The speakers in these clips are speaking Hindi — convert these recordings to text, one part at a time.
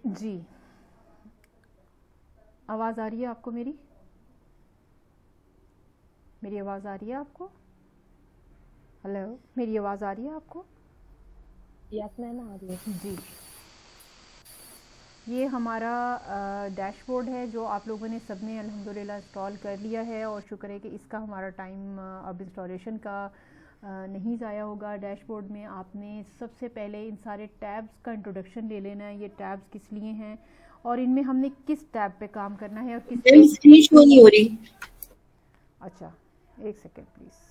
जी, आवाज़ आ रही है आपको मेरी? मेरी आवाज़ आ रही है आपको? हेलो, मेरी आवाज़ आ रही है आपको? यस मैम आ रही है। जी, ये हमारा डैशबोर्ड है जो आप लोगों ने सबने अल्हम्दुलिल्लाह इंस्टॉल कर लिया है, और शुक्र है कि इसका हमारा टाइम अब इंस्टॉलेशन का नहीं ज़ाया होगा। डैशबोर्ड में आपने सबसे पहले इन सारे टैब्स का इंट्रोडक्शन ले लेना है। ये टैब्स किस लिए हैं और इनमें हमने किस टैब पे काम करना है और किस मैम टैब। स्क्रीन शो नहीं हो रही। अच्छा, एक सेकेंड प्लीज़।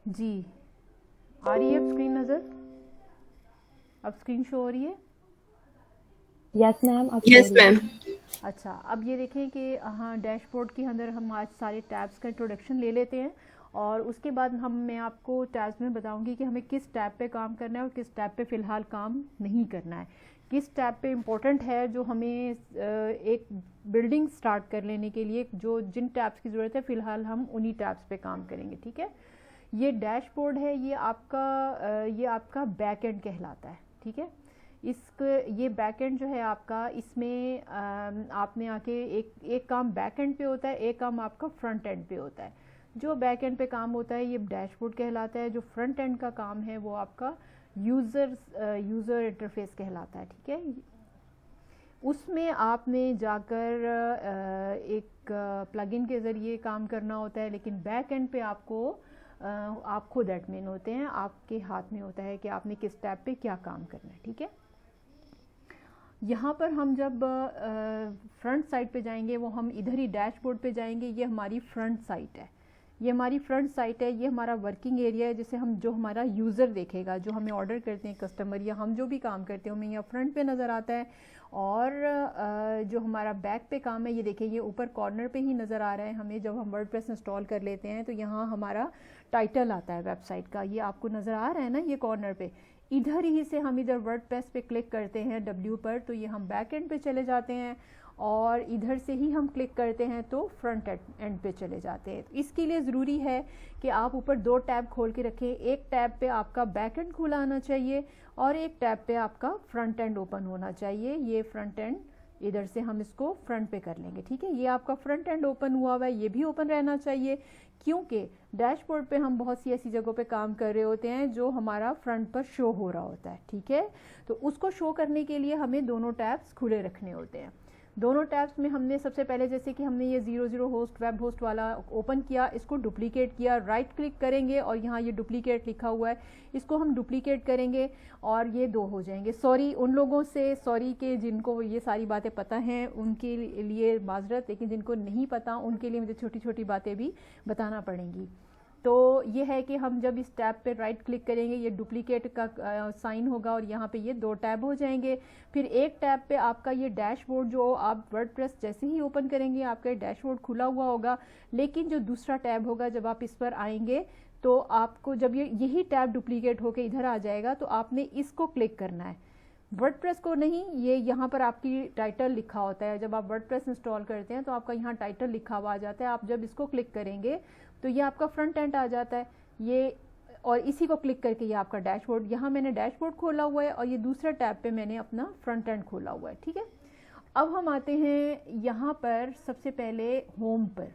जी, आ रही है अब स्क्रीन नज़र? अब स्क्रीन शो हो रही है? यस मैम अब यस सॉरी। मैम। अच्छा, अब ये देखें कि हाँ, डैशबोर्ड के अंदर हम आज सारे टैब्स का इंट्रोडक्शन ले लेते हैं, और उसके बाद मैं आपको टैब्स में बताऊंगी कि हमें किस टैब पे काम करना है और किस टैब पे फ़िलहाल काम नहीं करना है, किस टैब पे इम्पोर्टेंट है, जो हमें एक बिल्डिंग स्टार्ट कर लेने के लिए जो जिन टैब्स की ज़रूरत है फ़िलहाल हम उन्हीं टैब्स पे काम करेंगे। ठीक है, ये डैशबोर्ड है, ये आपका बैक एंड कहलाता है। ठीक है, ये बैक एंड जो है आपका, इसमें आपने आके एक काम बैक एंड पे होता है, एक काम आपका फ्रंट एंड पे होता है। जो बैक एंड पे काम होता है ये डैशबोर्ड कहलाता है, जो फ्रंट एंड का काम है वो आपका यूज़र इंटरफेस कहलाता है। ठीक है, उसमें आपने जाकर एक प्लगइन के ज़रिए काम करना होता है, लेकिन बैक एंड पे आप खुद एडमिन होते हैं, आपके हाथ में होता है कि आपने किस टैब पे क्या काम करना है। ठीक है, यहाँ पर हम जब फ्रंट साइड पे जाएंगे, वो हम इधर ही डैशबोर्ड पे जाएंगे। ये हमारी फ्रंट साइट है, ये हमारी फ्रंट साइट है, ये हमारा वर्किंग एरिया है, जिसे हम जो हमारा यूज़र देखेगा, जो हमें ऑर्डर करते हैं कस्टमर या हम जो भी काम करते हैं, हमें यहाँ फ्रंट पे नज़र आता है। और जो हमारा बैक पे काम है, ये देखिए ये ऊपर कॉर्नर पे ही नज़र आ रहा है हमें। जब हम वर्डप्रेस इंस्टॉल कर लेते हैं तो यहाँ हमारा टाइटल आता है वेबसाइट का, ये आपको नज़र आ रहा है ना, ये कॉर्नर पे। इधर ही से हम इधर वर्डप्रेस पे क्लिक करते हैं W पर, तो ये हम बैक एंड पे चले जाते हैं, और इधर से ही हम क्लिक करते हैं तो फ्रंट एंड पे चले जाते हैं। इसके लिए ज़रूरी है कि आप ऊपर दो टैब खोल के रखें। एक टैब पे आपका बैक एंड खुला आना चाहिए और एक टैब पे आपका फ्रंट एंड ओपन होना चाहिए। ये फ्रंट एंड, इधर से हम इसको फ्रंट पे कर लेंगे। ठीक है, ये आपका फ्रंट एंड ओपन हुआ हुआ है, ये भी ओपन रहना चाहिए, क्योंकि डैशबोर्ड पे हम बहुत सी ऐसी जगहों पे काम कर रहे होते हैं जो हमारा फ्रंट पर शो हो रहा होता है। ठीक है, तो उसको शो करने के लिए हमें दोनों टैब्स खुले रखने होते हैं। दोनों टैब्स में हमने सबसे पहले, जैसे कि हमने ये 00 होस्ट वेब होस्ट वाला ओपन किया, इसको डुप्लीकेट किया, राइट क्लिक करेंगे और यहाँ ये डुप्लीकेट लिखा हुआ है, इसको हम डुप्लीकेट करेंगे और ये दो हो जाएंगे। सॉरी उन लोगों से, सॉरी के जिनको ये सारी बातें पता हैं उनके लिए माजरत, लेकिन जिनको नहीं पता उनके लिए मुझे छोटी छोटी बातें भी बताना पड़ेंगी। तो ये है कि हम जब इस टैब पे राइट क्लिक करेंगे, ये डुप्लीकेट का साइन होगा और यहाँ पे ये दो टैब हो जाएंगे। फिर एक टैब पे आपका ये डैशबोर्ड, जो आप वर्डप्रेस जैसे ही ओपन करेंगे आपका डैशबोर्ड खुला हुआ होगा, लेकिन जो दूसरा टैब होगा जब आप इस पर आएंगे तो आपको जब यही टैब डुप्लीकेट होकर इधर आ जाएगा तो आपने इसको क्लिक करना है, वर्डप्रेस को नहीं। ये यहाँ पर आपकी टाइटल लिखा होता है, जब आप वर्डप्रेस इंस्टॉल करते हैं तो आपका यहाँ टाइटल लिखा हुआ आ जाता है। आप जब इसको क्लिक करेंगे तो ये आपका फ्रंट एंड आ जाता है, ये, और इसी को क्लिक करके ये आपका डैशबोर्ड, यहाँ मैंने डैशबोर्ड खोला हुआ है और ये दूसरे टैब पे मैंने अपना फ्रंट एंड खोला हुआ है। ठीक है, अब हम आते हैं यहाँ पर सबसे पहले होम पर।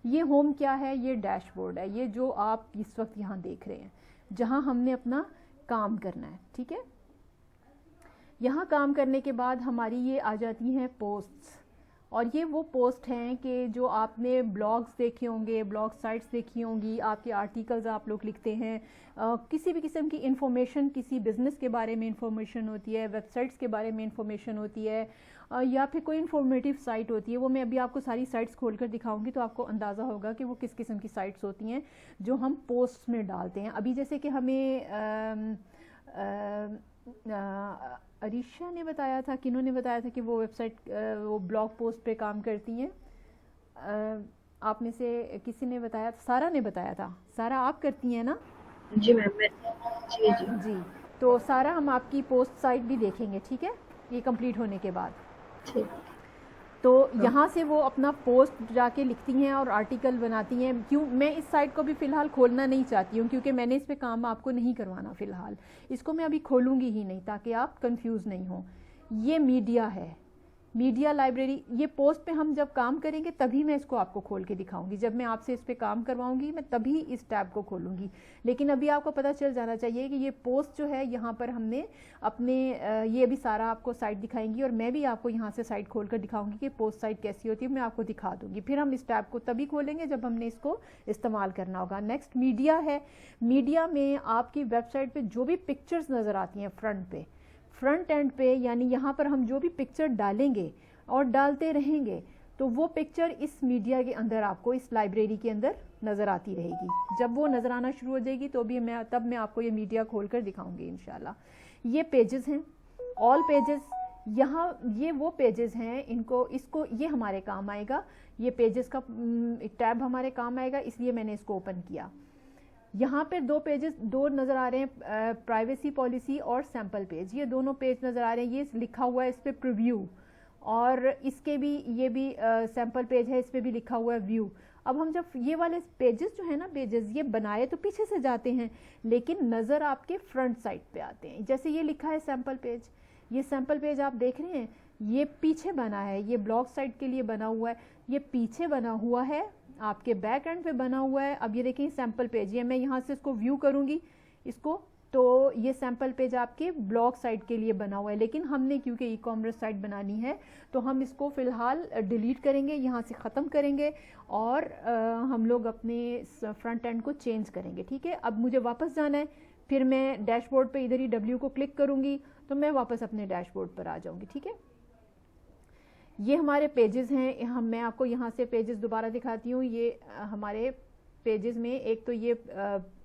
ये होम क्या है? ये डैशबोर्ड है, ये जो आप इस वक्त यहाँ देख रहे हैं, जहाँ हमने अपना काम करना है। ठीक है, यहाँ काम करने के बाद हमारी ये आ जाती हैं पोस्ट्स, और ये वो पोस्ट हैं कि जो आपने ब्लॉग्स देखे होंगे, ब्लॉग साइट्स देखी होंगी, आपके आर्टिकल्स आप लोग लिखते हैं, किसी भी किस्म की इन्फॉर्मेशन, किसी बिज़नेस के बारे में इन्फॉर्मेशन होती है, वेबसाइट्स के बारे में इन्फॉर्मेशन होती है, या फिर कोई इन्फॉर्मेटिव साइट होती है। वो मैं अभी आपको सारी साइट्स खोल कर दिखाऊंगी तो आपको अंदाज़ा होगा कि वो किस किस्म की साइट्स होती हैं जो हम पोस्ट्स में डालते हैं। अभी जैसे कि हमें अरीशा ने बताया था, किन्होंने बताया था कि वो वेबसाइट, वो ब्लॉग पोस्ट पे काम करती हैं, आप में से किसी ने बताया, सारा ने बताया था। सारा आप करती हैं ना? जी मैम, मैं जी जी। जी, तो सारा हम आपकी पोस्ट साइट भी देखेंगे। ठीक है, ये कंप्लीट होने के बाद। ठीक। तो यहाँ से वो अपना पोस्ट जाके लिखती हैं और आर्टिकल बनाती हैं। क्यों मैं इस साइट को भी फ़िलहाल खोलना नहीं चाहती हूँ, क्योंकि मैंने इस पे काम आपको नहीं करवाना फ़िलहाल, इसको मैं अभी खोलूँगी ही नहीं ताकि आप कंफ्यूज नहीं हो। ये मीडिया है, मीडिया लाइब्रेरी। ये पोस्ट पे हम जब काम करेंगे तभी मैं इसको आपको खोल के दिखाऊंगी, जब मैं आपसे इस पे काम करवाऊंगी मैं तभी इस टैब को खोलूंगी। लेकिन अभी आपको पता चल जाना चाहिए कि ये पोस्ट जो है यहाँ पर हमने अपने ये भी सारा आपको साइट दिखाएंगी, और मैं भी आपको यहाँ से साइट खोल कर दिखाऊंगी कि पोस्ट साइट कैसी होती है, मैं आपको दिखा दूंगी। फिर हम इस टैब को तभी खोलेंगे जब हमने इसको इस्तेमाल करना होगा। नेक्स्ट मीडिया है। मीडिया में आपकी वेबसाइट पे जो भी पिक्चर्स नज़र आती हैं फ्रंट एंड पे, यानी यहाँ पर हम जो भी पिक्चर डालेंगे और डालते रहेंगे तो वो पिक्चर इस मीडिया के अंदर आपको इस लाइब्रेरी के अंदर नज़र आती रहेगी। जब वो नज़र आना शुरू हो जाएगी तो भी तब मैं आपको ये मीडिया खोल कर दिखाऊंगी इंशाल्लाह। ये पेजेस हैं, ऑल पेजेस। यहाँ ये वो पेजेस हैं, इसको ये हमारे काम आएगा, ये पेजेस का टैब हमारे काम आएगा, इसलिए मैंने इसको ओपन किया। यहाँ पर दो नज़र आ रहे हैं, प्राइवेसी पॉलिसी और सैम्पल पेज। ये दोनों पेज नज़र आ रहे हैं। ये लिखा हुआ है इस पर प्रीव्यू, और इसके भी ये भी सैम्पल पेज है, इस पर भी लिखा हुआ है व्यू। अब हम जब ये वाले पेजेस जो है ना, पेजेस ये बनाए तो पीछे से जाते हैं, लेकिन नज़र आपके फ्रंट साइड पे आते हैं। जैसे ये लिखा है सैम्पल पेज, ये सैम्पल पेज आप देख रहे हैं, ये पीछे बना है, ये ब्लॉग साइट के लिए बना हुआ है, ये पीछे बना हुआ है, आपके बैक एंड पे बना हुआ है। अब ये देखिए सैम्पल पेज, ये मैं यहाँ से इसको व्यू करूँगी इसको, तो ये सैम्पल पेज आपके ब्लॉग साइट के लिए बना हुआ है। लेकिन हमने क्योंकि ई कॉमर्स साइट बनानी है तो हम इसको फ़िलहाल डिलीट करेंगे, यहाँ से ख़त्म करेंगे, और हम लोग अपने फ्रंट एंड को चेंज करेंगे। ठीक है, अब मुझे वापस जाना है, फिर मैं डैशबोर्ड पे इधर ही W को क्लिक करूँगी तो मैं वापस अपने डैशबोर्ड पर आ जाऊँगी। ठीक है, ये हमारे पेजेस हैं। मैं आपको यहाँ से पेजेस दोबारा दिखाती हूँ। ये हमारे पेजेस में एक तो ये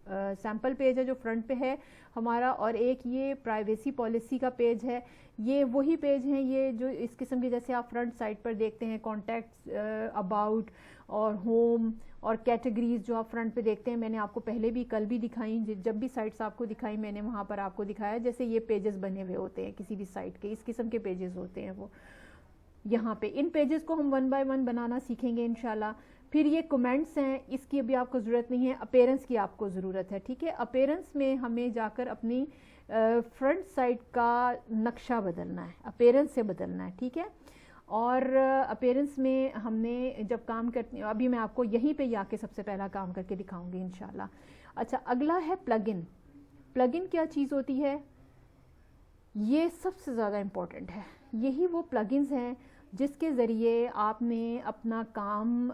सैम्पल पेज है जो फ्रंट पे है हमारा, और एक ये प्राइवेसी पॉलिसी का पेज है। ये वही पेज हैं ये जो इस किस्म के, जैसे आप फ्रंट साइड पर देखते हैं कॉन्टैक्ट्स, अबाउट और होम और कैटेगरीज जो आप फ्रंट पे देखते हैं। मैंने आपको पहले भी कल भी दिखाई, जब भी साइट्स आपको दिखाई मैंने वहाँ पर आपको दिखाया जैसे ये पेजेस बने हुए होते हैं किसी भी साइट के, इस किस्म के पेजेस होते हैं वो। यहाँ पे इन पेजेस को हम 1 बाय 1 बनाना सीखेंगे इंशाल्लाह। फिर ये कमेंट्स हैं, इसकी अभी आपको ज़रूरत नहीं है, अपीयरेंस की आपको ज़रूरत है। ठीक है, अपीयरेंस में हमें जाकर अपनी फ्रंट साइड का नक्शा बदलना है, अपीयरेंस से बदलना है। ठीक है, और अपीयरेंस में हमने जब काम करते हैं, अभी मैं आपको यहीं पे आके सबसे पहला काम करके दिखाऊंगी इंशाल्लाह। अच्छा, अगला है प्लगइन। प्लगइन क्या चीज़ होती है? ये सबसे ज़्यादा इम्पोर्टेंट है। यही वो प्लगइन्स हैं जिसके ज़रिए आपने अपना काम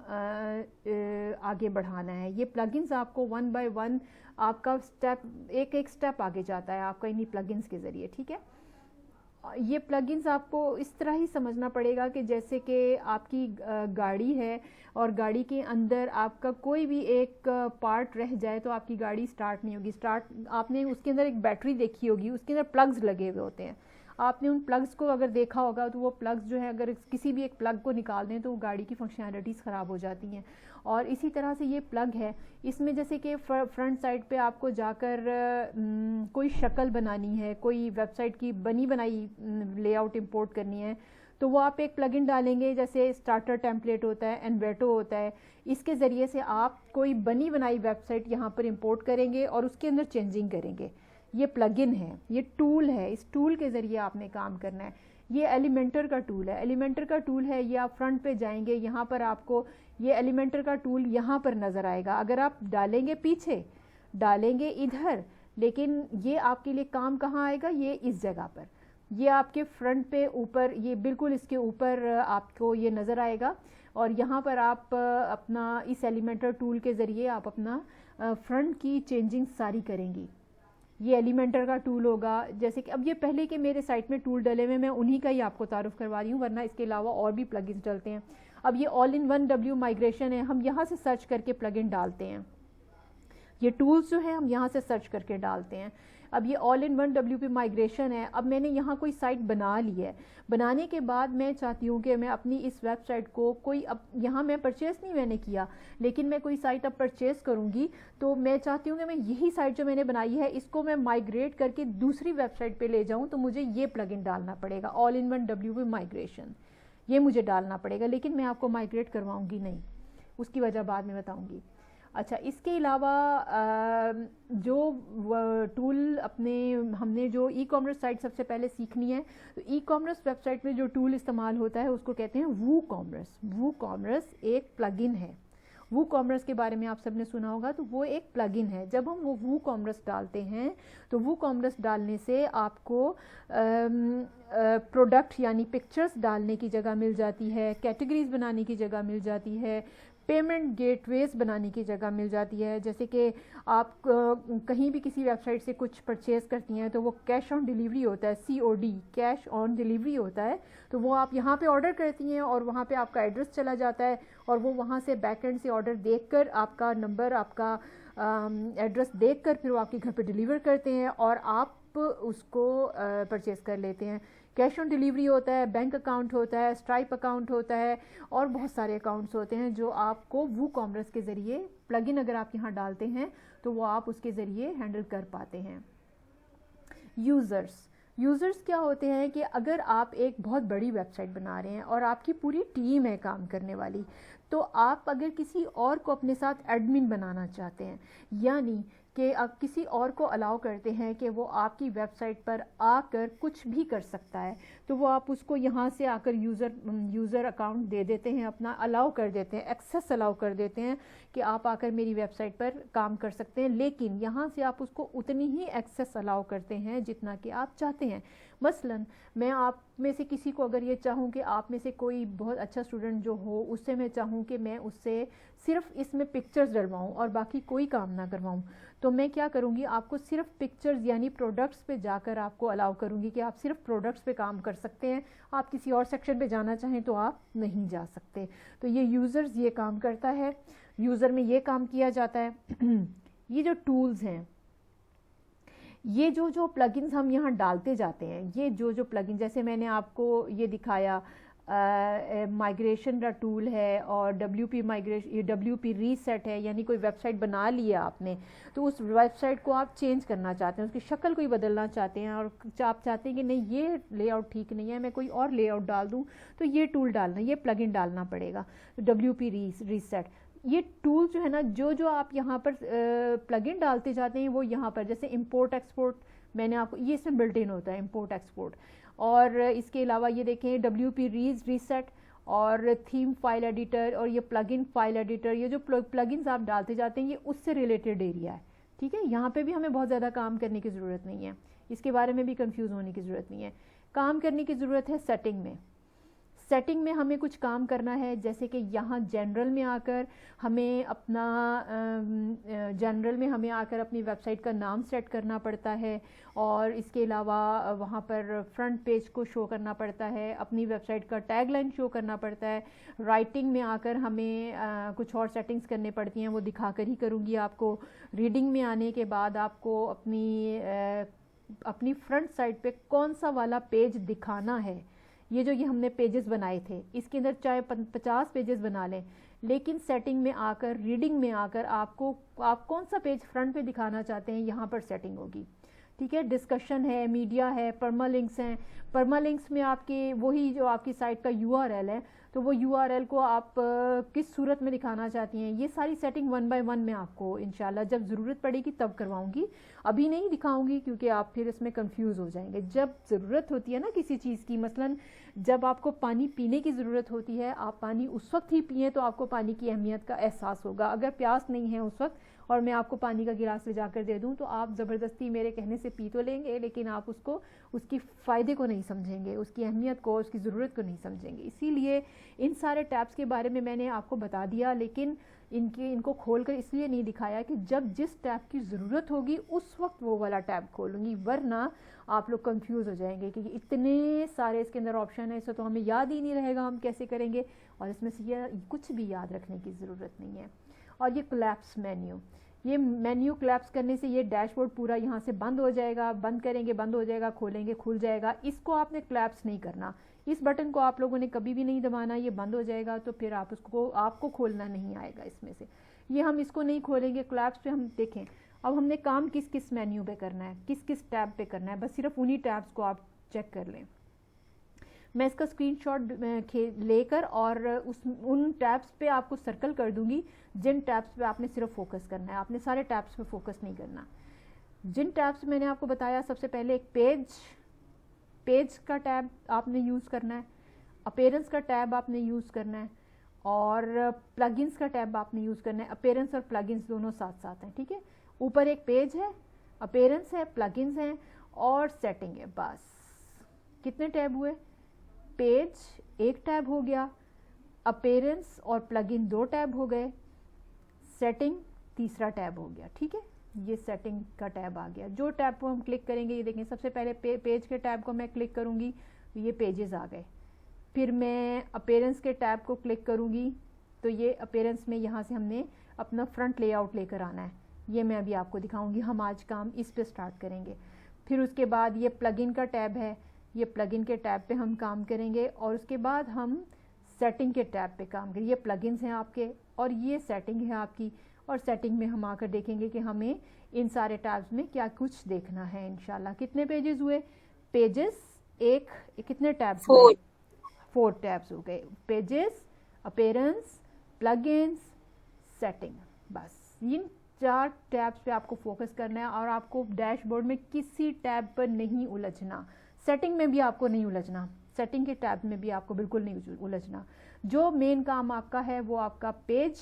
आगे बढ़ाना है। ये प्लगइन्स आपको 1 बाय 1 आपका एक स्टेप आगे जाता है आपका इन्हीं प्लगइन्स के ज़रिए। ठीक है, ये प्लगइन्स आपको इस तरह ही समझना पड़ेगा कि जैसे कि आपकी गाड़ी है और गाड़ी के अंदर आपका कोई भी एक पार्ट रह जाए तो आपकी गाड़ी स्टार्ट नहीं होगी। आपने उसके अंदर एक बैटरी देखी होगी, उसके अंदर प्लग्स लगे हुए होते हैं। आपने उन प्लग्स को अगर देखा होगा तो वो प्लग्स जो है अगर किसी भी एक प्लग को निकाल दें तो वो गाड़ी की फंक्शनैलिटीज़ ख़राब हो जाती हैं। और इसी तरह से ये प्लग है, इसमें जैसे कि फ्रंट साइड पे आपको जाकर कोई शक्ल बनानी है, कोई वेबसाइट की बनी बनाई लेआउट इंपोर्ट करनी है तो वो आप एक प्लगइन डालेंगे, जैसे स्टार्टर टेम्पलेट होता है, एनवेटो होता है। इसके ज़रिए से आप कोई बनी बनाई वेबसाइट यहाँ पर इंपोर्ट करेंगे और उसके अंदर चेंजिंग करेंगे। ये प्लगइन है, ये टूल है, इस टूल के ज़रिए आपने काम करना है। ये एलिमेंटर का टूल है, एलिमेंटर का टूल है। ये आप फ्रंट पे जाएंगे, यहाँ पर आपको ये एलिमेंटर का टूल यहाँ पर नज़र आएगा। अगर आप डालेंगे पीछे, डालेंगे इधर, लेकिन ये आपके लिए काम कहाँ आएगा? ये इस जगह पर, ये आपके फ्रंट पे ऊपर, ये बिल्कुल इसके ऊपर आपको ये नज़र आएगा। और यहाँ पर आप अपना इस एलिमेंटर टूल के ज़रिए आप अपना फ्रंट की चेंजिंग सारी करेंगी। ये एलिमेंटर का टूल होगा। जैसे कि अब ये पहले के मेरे साइट में टूल डले हुए, मैं उन्हीं का ही आपको तारुफ करवा रही हूँ, वरना इसके अलावा और भी प्लगइन्स डलते हैं। अब ये all in one W migration है, हम यहाँ से सर्च करके प्लगइन डालते हैं। ये टूल्स जो है हम यहाँ से सर्च करके डालते हैं। अब ये all in one WP migration है। अब मैंने यहाँ कोई साइट बना ली है, बनाने के बाद मैं चाहती हूँ कि मैं अपनी इस वेबसाइट को कोई, अब यहाँ मैं परचेज़ नहीं मैंने किया, लेकिन मैं कोई साइट अब परचेज़ करूँगी तो मैं चाहती हूँ कि मैं यही साइट जो मैंने बनाई है इसको मैं माइग्रेट करके दूसरी वेबसाइट पर ले जाऊँ, तो मुझे ये प्लगइन डालना पड़ेगा, all in one WP migration. ये मुझे डालना पड़ेगा, लेकिन मैं आपको माइग्रेट करवाऊंगी नहीं, उसकी वजह बाद में बताऊंगी। अच्छा, इसके अलावा जो टूल हमने जो ई कॉमर्स साइट सबसे पहले सीखनी है, तो ई कॉमर्स वेबसाइट में जो टूल इस्तेमाल होता है उसको कहते हैं वू कॉमर्स। वू कॉमर्स एक प्लगइन है। वू कॉमर्स के बारे में आप सबने सुना होगा, तो वो एक प्लगइन है। जब हम वो वू कॉमर्स डालते हैं तो वू कॉमर्स डालने से आपको प्रोडक्ट यानी पिक्चर्स डालने की जगह मिल जाती है, कैटेगरीज बनाने की जगह मिल जाती है, पेमेंट गेटवेज बनाने की जगह मिल जाती है। जैसे कि आप कहीं भी किसी वेबसाइट से कुछ परचेज़ करती हैं तो वो कैश ऑन डिलीवरी होता है, COD, कैश ऑन डिलीवरी होता है। तो वो आप यहाँ पे ऑर्डर करती हैं और वहाँ पे आपका एड्रेस चला जाता है और वो वहाँ से बैकएंड से ऑर्डर देखकर आपका नंबर, आपका एड्रेस देखकर फिर वो आपके घर पे डिलीवर करते हैं और आप उसको परचेज़ कर लेते हैं। कैश ऑन डिलीवरी होता है, बैंक अकाउंट होता है, स्ट्राइप अकाउंट होता है और बहुत सारे अकाउंट्स होते हैं जो आपको वू कॉमर्स के ज़रिए, प्लगइन अगर आप यहाँ डालते हैं तो वो आप उसके ज़रिए हैंडल कर पाते हैं। यूज़र्स क्या होते हैं कि अगर आप एक बहुत बड़ी वेबसाइट बना रहे हैं और आपकी पूरी टीम है काम करने वाली, तो आप अगर किसी और को अपने साथ एडमिन बनाना चाहते हैं, यानी कि आप किसी और को अलाउ करते हैं कि वो आपकी वेबसाइट पर आकर कुछ भी कर सकता है, तो वो आप उसको यहाँ से आकर यूज़र अकाउंट दे देते हैं, अपना अलाउ कर देते हैं, एक्सेस अलाउ कर देते हैं कि आप आकर मेरी वेबसाइट पर काम कर सकते हैं। लेकिन यहाँ से आप उसको उतनी ही एक्सेस अलाउ करते हैं जितना कि आप चाहते हैं। मसलन मैं आप में से किसी को अगर ये चाहूँ कि आप में से कोई बहुत अच्छा स्टूडेंट जो हो, उससे मैं चाहूँ कि मैं उससे सिर्फ इसमें पिक्चर्स डलवाऊँ और बाकी कोई काम ना करवाऊँ, तो मैं क्या करूँगी, आपको सिर्फ पिक्चर्स यानी प्रोडक्ट्स पे जाकर आपको अलाउ करूँगी कि आप सिर्फ प्रोडक्ट्स पे काम कर सकते हैं। आप किसी और सेक्शन पे जाना चाहें तो आप नहीं जा सकते। तो ये यूज़र्स ये काम करता है, यूज़र में ये काम किया जाता है। ये जो टूल्स हैं, ये जो प्लगइन्स हम यहाँ डालते जाते हैं, ये जो प्लगइन, जैसे मैंने आपको ये दिखाया, माइग्रेशन का टूल है और WP रीसेट है, यानी कोई वेबसाइट बना ली है आपने, तो उस वेबसाइट को आप चेंज करना चाहते हैं, उसकी शक्ल कोई बदलना चाहते हैं और आप चाहते हैं कि नहीं ये लेआउट ठीक नहीं है, मैं कोई और लेआउट डाल दूं, तो ये टूल डालना, ये प्लगइन डालना पड़ेगा। तो WP रीसेट, ये टूल जो है ना, जो आप यहाँ पर प्लगइन डालते जाते हैं वो यहाँ पर, जैसे इंपोर्ट एक्सपोर्ट मैंने आपको, ये इसमें बिल्ट इन होता है इंपोर्ट एक्सपोर्ट। और इसके अलावा ये देखें WP रीसेट और थीम फाइल एडिटर और ये प्लगइन फाइल एडिटर, ये जो प्लगइन्स आप डालते जाते हैं ये उससे रिलेटेड एरिया है। ठीक है, यहाँ पे भी हमें बहुत ज़्यादा काम करने की ज़रूरत नहीं है, इसके बारे में भी कंफ्यूज होने की ज़रूरत नहीं है। काम करने की ज़रूरत है सेटिंग में। सेटिंग में हमें कुछ काम करना है, जैसे कि यहाँ जनरल में आकर हमें अपनी वेबसाइट का नाम सेट करना पड़ता है और इसके अलावा वहाँ पर फ्रंट पेज को शो करना पड़ता है, अपनी वेबसाइट का टैगलाइन शो करना पड़ता है। राइटिंग में आकर हमें कुछ और सेटिंग्स करने पड़ती हैं, वो दिखा कर ही करूँगी आपको। रीडिंग में आने के बाद आपको अपनी फ्रंट साइड पे कौन सा वाला पेज दिखाना है, ये हमने पेजेस बनाए थे, इसके अंदर चाहे 50 पेजेस बना लें, लेकिन सेटिंग में आकर, रीडिंग में आकर आप कौन सा पेज फ्रंट पे दिखाना चाहते हैं, यहाँ पर सेटिंग होगी। ठीक है, डिस्कशन है, मीडिया है, परमालिंक्स हैं। परमालिंक्स में आपके वही जो आपकी साइट का URL है, तो वो URL को आप किस सूरत में दिखाना चाहती हैं, ये सारी सेटिंग 1 बाय 1 में आपको इंशाल्लाह जब ज़रूरत पड़ेगी तब करवाऊंगी, अभी नहीं दिखाऊंगी क्योंकि आप फिर इसमें कंफ्यूज हो जाएंगे। जब ज़रूरत होती है ना किसी चीज़ की, मसलन जब आपको पानी पीने की ज़रूरत होती है, आप पानी उस वक्त ही पिएँ तो आपको पानी की अहमियत का एहसास होगा। अगर प्यास नहीं है उस वक्त और मैं आपको पानी का गिलास ले जाकर दे दूं तो आप ज़बरदस्ती मेरे कहने से पी तो लेंगे, लेकिन आप उसकी फ़ायदे को नहीं समझेंगे, उसकी अहमियत को, उसकी ज़रूरत को नहीं समझेंगे। इसीलिए इन सारे टैब्स के बारे में मैंने आपको बता दिया, लेकिन इनको खोलकर इसलिए नहीं दिखाया कि जब जिस टैब की ज़रूरत होगी उस वक्त वो वाला टैब खोलूँगी, वरना आप लोग कंफ्यूज हो जाएंगे कि इतने सारे इसके अंदर ऑप्शन है, इसे तो हमें याद ही नहीं रहेगा, हम कैसे करेंगे। और इसमें से ये कुछ भी याद रखने की ज़रूरत नहीं है। और ये कोलैप्स मेन्यू, ये मेन्यू कोलैप्स करने से ये डैशबोर्ड पूरा यहाँ से बंद हो जाएगा, बंद करेंगे बंद हो जाएगा, खोलेंगे खुल जाएगा। इसको आपने कोलैप्स नहीं करना, इस बटन को आप लोगों ने कभी भी नहीं दबाना, ये बंद हो जाएगा तो फिर आपको खोलना नहीं आएगा इसमें से। ये हम इसको नहीं खोलेंगे कोलैप्स पे। हम देखें अब हमने काम किस किस मेन्यू पे करना है, किस किस टैब पे करना है, बस सिर्फ उन्हीं टैब्स को आप चेक कर लें। मैं इसका स्क्रीनशॉट लेकर और उन टैब्स पे आपको सर्कल कर दूंगी जिन टैब्स पे आपने सिर्फ फोकस करना है, आपने सारे टैब्स पे फोकस नहीं करना। जिन टैब्स मैंने आपको बताया, सबसे पहले एक पेज का टैब आपने यूज़ करना है, अपीयरेंस का टैब आपने यूज़ करना है, और प्लगइन्स का टैब आपने यूज़ करना है। अपीयरेंस और प्लगइन्स दोनों साथ साथ हैं, ठीक है। ऊपर एक पेज है, अपीयरेंस है, प्लगइन्स हैं और सेटिंग है। बस कितने टैब हुए? पेज एक टैब हो गया, अपीयरेंस और प्लगइन 2 टैब हो गए, सेटिंग तीसरा टैब हो गया, ठीक है। ये सेटिंग का टैब आ गया। जो टैब को हम क्लिक करेंगे, ये देखें, सबसे पहले पेज के टैब को मैं क्लिक करूंगी तो ये पेजेस आ गए। फिर मैं अपीयरेंस के टैब को क्लिक करूंगी तो ये अपीयरेंस में यहाँ से हमने अपना फ्रंट लेआउट लेकर आना है। ये मैं अभी आपको दिखाऊंगी, हम आज काम इस पे स्टार्ट करेंगे। फिर उसके बाद ये प्लगइन का टैब है, ये प्लगइन के टैब पे हम काम करेंगे, और उसके बाद हम सेटिंग के टैब पे काम करेंगे। ये प्लगइन्स हैं आपके और ये सेटिंग है आपकी, और सेटिंग में हम आकर देखेंगे कि हमें इन सारे टैब्स में क्या कुछ देखना है इंशाल्लाह। कितने पेजेस हुए? पेजेस कितने टैब्स हुए? 4 टैब्स हो गए। Pages, appearance, plugins, setting. बस इन 4 टैब्स पे आपको फोकस करना है और आपको डैशबोर्ड में किसी टैब पर नहीं उलझना। सेटिंग में भी आपको नहीं उलझना, सेटिंग के टैब में भी आपको बिल्कुल नहीं उलझना। जो मेन काम आपका है वो आपका पेज,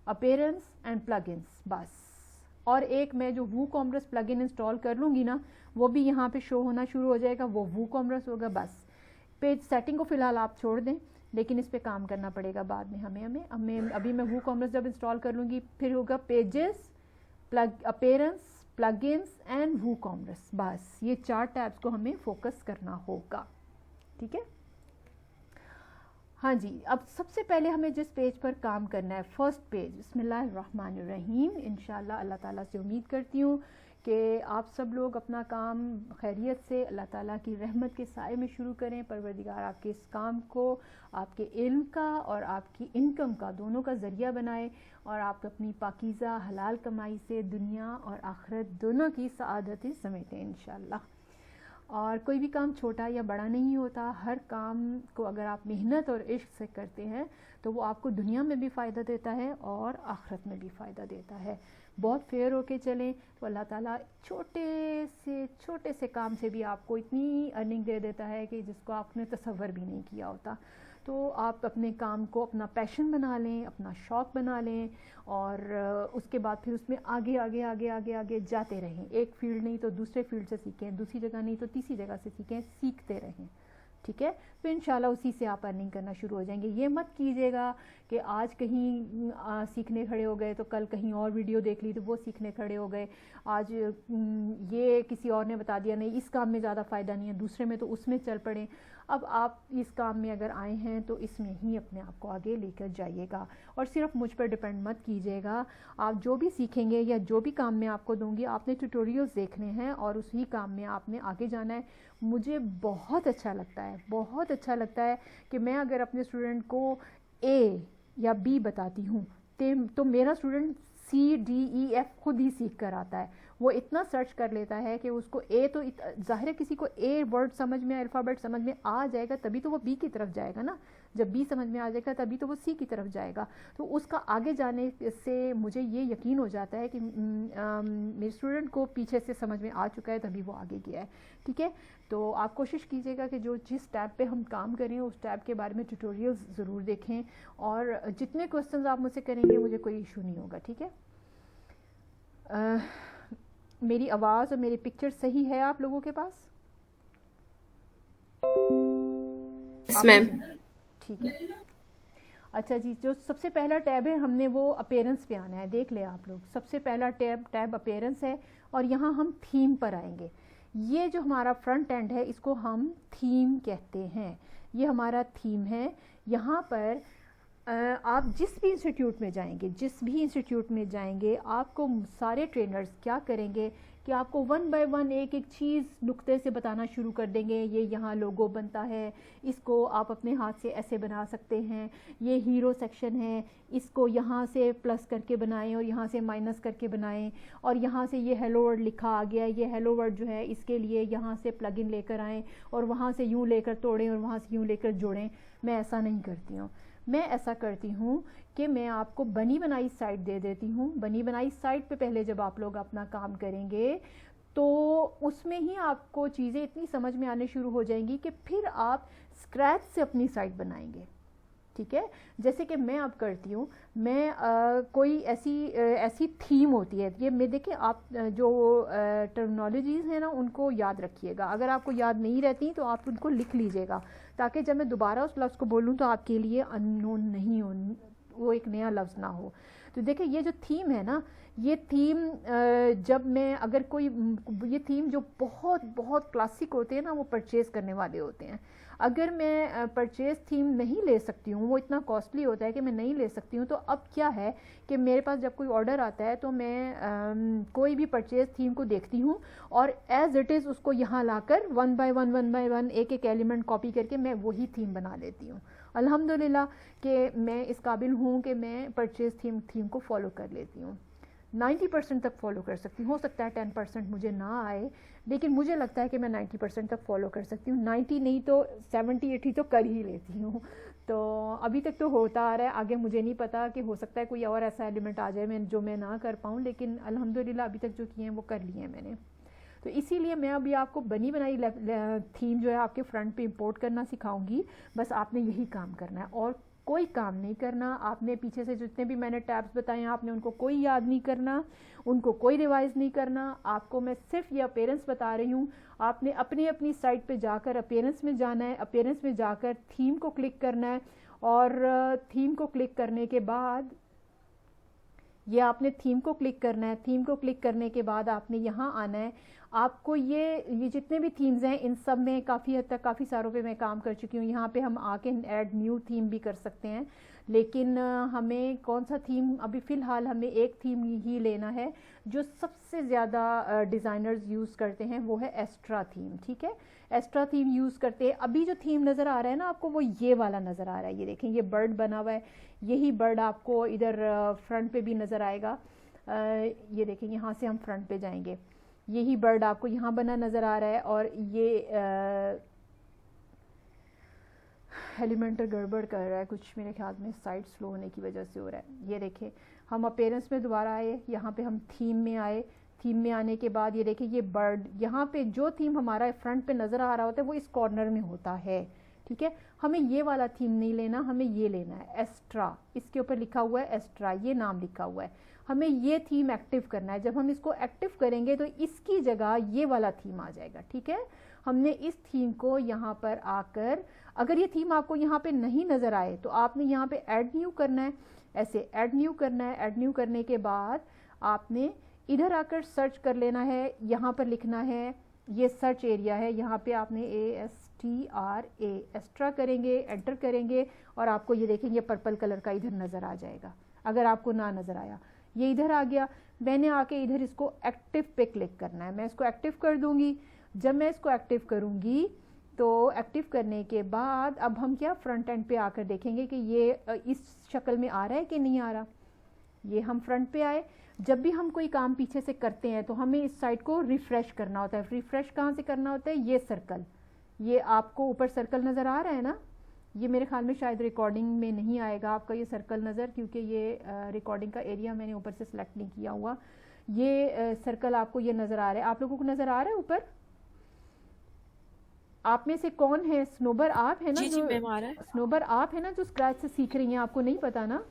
अपीयरेंस एंड प्लगइन्स, बस। और एक मैं जो वूकॉमर्स प्लगइन इंस्टॉल कर लूँगी ना, वो भी यहाँ पे शो होना शुरू हो जाएगा, वो वूकॉमर्स होगा। बस पेज सेटिंग को फ़िलहाल आप छोड़ दें, लेकिन इस पे काम करना पड़ेगा बाद में हमें। अभी मैं वूकॉमर्स जब इंस्टॉल कर लूँगी, फिर होगा pages, appearance, plugins and WooCommerce. बस ये 4 टैब्स को हमें फोकस करना होगा, ठीक है। हाँ जी, अब सबसे पहले हमें जिस पेज पर काम करना है, फर्स्ट पेज, बिस्मिल्लाहिर्रहमानिर्रहीम। इंशाल्लाह अल्लाह ताला से उम्मीद करती हूँ कि आप सब लोग अपना काम खैरियत से अल्लाह ताला की रहमत के साए में शुरू करें। परवरदिगार आपके इस काम को आपके इल्म का और आपकी इनकम का, दोनों का ज़रिया बनाए, और आप अपनी पाकीज़ा हलाल कमाई से दुनिया और आखिरत दोनों की सआदतें समेटें इंशाल्लाह। और कोई भी काम छोटा या बड़ा नहीं होता, हर काम को अगर आप मेहनत और इश्क से करते हैं तो वो आपको दुनिया में भी फ़ायदा देता है और आखिरत में भी फ़ायदा देता है। बहुत फेयर होके चलें तो अल्लाह ताला छोटे से काम से भी आपको इतनी अर्निंग दे देता है कि जिसको आपने तसव्वुर भी नहीं किया होता। तो आप अपने काम को अपना पैशन बना लें, अपना शौक़ बना लें, और उसके बाद फिर उसमें आगे जाते रहें। एक फील्ड नहीं तो दूसरे फील्ड से सीखें, दूसरी जगह नहीं तो तीसरी जगह से सीखें, सीखते रहें, ठीक है। तो इंशाल्लाह उसी से आप अर्निंग करना शुरू हो जाएंगे। ये मत कीजिएगा कि आज कहीं सीखने खड़े हो गए तो कल कहीं और वीडियो देख ली तो वो सीखने खड़े हो गए। आज ये किसी और ने बता दिया, नहीं इस काम में ज़्यादा फ़ायदा नहीं है, दूसरे में तो उसमें चल पड़े। अब आप इस काम में अगर आए हैं तो इसमें ही अपने आप को आगे लेकर जाइएगा, और सिर्फ मुझ पर डिपेंड मत कीजिएगा। आप जो भी सीखेंगे या जो भी काम मैं आपको दूंगी, आपने ट्यूटोरियल्स देखने हैं और उसी काम में आपने आगे जाना है। मुझे बहुत अच्छा लगता है कि मैं अगर अपने स्टूडेंट को ए या बी बताती हूँ तो मेरा स्टूडेंट CDEF खुद ही सीख कर आता है। वो इतना सर्च कर लेता है कि उसको ए तो ज़ाहिर है किसी को ए वर्ड समझ में, अल्फ़ाबेट समझ में आ जाएगा तभी तो वो बी की तरफ जाएगा ना। जब बी समझ में आ जाएगा तभी तो वो सी की तरफ जाएगा। तो उसका आगे जाने से मुझे ये यकीन हो जाता है कि मेरे स्टूडेंट को पीछे से समझ में आ चुका है तभी वो आगे गया है, ठीक है। तो आप कोशिश कीजिएगा कि जिस टैब पे हम काम करें उस टैब के बारे में ट्यूटोरियल्स ज़रूर देखें, और जितने क्वेश्चंस आप मुझसे करेंगे मुझे कोई इशू नहीं होगा, ठीक है। मेरी आवाज़ और मेरी पिक्चर सही है आप लोगों के पास? मैम, ठीक है। अच्छा जी, जो सबसे पहला टैब है हमने वो अपीयरेंस पे आना है। देख ले आप लोग, सबसे पहला टैब अपीयरेंस है, और यहाँ हम थीम पर आएंगे। ये जो हमारा फ्रंट एंड है इसको हम थीम कहते हैं। ये हमारा थीम है। यहाँ पर आप जिस भी इंस्टीट्यूट में जाएंगे आपको सारे ट्रेनर्स क्या करेंगे कि आपको वन बाय वन एक एक चीज़ नुक्ते से बताना शुरू कर देंगे। ये यहाँ लोगो बनता है, इसको आप अपने हाथ से ऐसे बना सकते हैं, ये हीरो सेक्शन है, इसको यहाँ से प्लस करके बनाएं और यहाँ से माइनस करके बनाएं, और यहाँ से ये हेलो वर्ड लिखा आ गया, ये हेलो वर्ड जो है इसके लिए यहाँ से प्लगइन लेकर आएँ और वहाँ से यूँ लेकर तोड़ें और वहाँ से यूँ लेकर जोड़ें। मैं ऐसा नहीं करती हूँ। मैं ऐसा करती हूँ कि मैं आपको बनी बनाई साइट दे देती हूँ। बनी बनाई साइट पे पहले जब आप लोग अपना काम करेंगे तो उसमें ही आपको चीज़ें इतनी समझ में आने शुरू हो जाएंगी कि फिर आप स्क्रैच से अपनी साइट बनाएंगे। ठीक है, जैसे कि मैं अब करती हूँ, मैं कोई ऐसी थीम होती है, ये मैं देखिए आप जो टर्मिनोलॉजीज़ हैं ना उनको याद रखिएगा। अगर आपको याद नहीं रहती तो आप उनको लिख लीजिएगा ताकि जब मैं दोबारा उस लफ्ज़ को बोलूँ तो आपके लिए अननोन नहीं हो, वो एक नया लफ्ज़ ना हो। तो देखिए ये जो थीम है ना, ये थीम जब मैं अगर कोई ये थीम जो बहुत बहुत क्लासिक होते हैं ना वो परचेज़ करने वाले होते हैं। अगर मैं परचेज़ थीम नहीं ले सकती हूँ, वो इतना कॉस्टली होता है कि मैं नहीं ले सकती हूँ, तो अब क्या है कि मेरे पास जब कोई ऑर्डर आता है तो मैं कोई भी परचेज़ थीम को देखती हूँ और एज़ इट इज़ उसको यहाँ लाकर वन बाय वन एक एक एलिमेंट कॉपी करके मैं वही थीम बना लेती हूँ। अल्हम्दुलिल्लाह कि मैं इस काबिल हूँ कि मैं परचेज़ थीम को फॉलो कर लेती हूँ। 90% तक फॉलो कर सकती हूँ। हो सकता है 10% मुझे ना आए, लेकिन मुझे लगता है कि मैं 90% तक फॉलो कर सकती हूँ। 90 नहीं तो 70-80 तो कर ही लेती हूँ। तो अभी तक तो होता आ रहा है, आगे मुझे नहीं पता कि हो सकता है कोई और ऐसा एलिमेंट आ जाए जो मैं ना कर पाऊँ, लेकिन अल्हम्दुलिल्लाह अभी तक जो किए हैं वो कर लिए हैं मैंने। तो इसीलिए मैं अभी आपको बनी बनाई थीम जो है आपके फ्रंट पे इंपोर्ट करना सिखाऊंगी। बस आपने यही काम करना है और कोई काम नहीं करना। आपने पीछे से जितने भी मैंने टैब्स बताए हैं आपने उनको कोई याद नहीं करना, उनको कोई रिवाइज नहीं करना। आपको मैं सिर्फ ये अपीयरेंस बता रही हूँ। आपने अपनी साइट पे जाकर अपीयरेंस में जाना है, अपीयरेंस में जाकर थीम को क्लिक करना है और थीम को क्लिक करने के बाद ये आपने थीम को क्लिक करना है। थीम को क्लिक करने के बाद आपने यहाँ आना है। आपको ये जितने भी थीम्स हैं इन सब में काफ़ी हद तक काफ़ी सारों पे मैं काम कर चुकी हूँ। यहाँ पे हम आके ऐड न्यू थीम भी कर सकते हैं, लेकिन हमें कौन सा थीम अभी फ़िलहाल हमें एक थीम ही लेना है जो सबसे ज़्यादा डिज़ाइनर्स यूज़ करते हैं, वो है एस्ट्रा थीम। ठीक है, एस्ट्रा थीम यूज़ करते हैं। अभी जो थीम नज़र आ रहा है ना आपको, वो ये वाला नज़र आ रहा है। ये देखें, ये बर्ड बना हुआ है, यही बर्ड आपको इधर फ्रंट पे भी नज़र आएगा। ये देखें, यहाँ से हम फ्रंट पे जाएंगे, यही बर्ड आपको यहाँ बना नज़र आ रहा है। और ये एलिमेंटर गड़बड़ कर रहा है कुछ, मेरे ख्याल में साइट स्लो होने की वजह से हो रहा है। ये देखें, हम अपीयरेंस में दोबारा आए, यहाँ पे हम थीम में आए। थीम में आने के बाद ये देखें, ये बर्ड यहाँ पे जो थीम हमारा फ्रंट पे नज़र आ रहा होता है वो इस कॉर्नर में होता है। ठीक है, हमें ये वाला थीम नहीं लेना, हमें ये लेना है एस्ट्रा। इसके ऊपर लिखा हुआ है एस्ट्रा, ये नाम लिखा हुआ है। हमें ये थीम एक्टिव करना है। जब हम इसको एक्टिव करेंगे तो इसकी जगह ये वाला थीम आ जाएगा। ठीक है, हमने इस थीम को यहाँ पर आकर, अगर ये थीम आपको यहाँ पे नहीं नज़र आए तो आपने यहाँ पे ऐड न्यू करना है। ऐसे ऐड न्यू करना है। ऐड न्यू करने के बाद आपने इधर आकर सर्च कर लेना है। यहाँ पर लिखना है, ये सर्च एरिया है, यहाँ पे आपने ASTRA एस्ट्रा करेंगे, एंटर करेंगे और आपको ये देखेंगे पर्पल कलर का इधर नज़र आ जाएगा। अगर आपको ना नज़र आया, ये इधर आ गया। मैंने आके इधर इसको एक्टिव पे क्लिक करना है। मैं इसको एक्टिव कर दूंगी। जब मैं इसको एक्टिव करूंगी तो एक्टिव करने के बाद अब हम क्या फ्रंट एंड पे आकर देखेंगे कि ये इस शक्ल में आ रहा है कि नहीं आ रहा। ये हम फ्रंट पे आए। जब भी हम कोई काम पीछे से करते हैं तो हमें इस साइड को रिफ्रेश करना होता है। रिफ्रेश कहाँ से करना होता है? ये सर्कल, ये आपको ऊपर सर्कल नज़र आ रहा है ना, ये मेरे ख्याल में शायद रिकॉर्डिंग में नहीं आएगा आपका ये सर्कल नज़र, क्योंकि ये रिकॉर्डिंग का एरिया मैंने ऊपर से सिलेक्ट नहीं किया हुआ। ये सर्कल आपको ये नज़र आ रहा है। आप लोगों को नज़र आ रहा है ऊपर? आप में से कौन है स्नोबर? आप है ना? जी, मैम आ रहा है। स्नोबर आप है ना जो स्क्रैच से सीख रही हैं? आपको नहीं पता ना?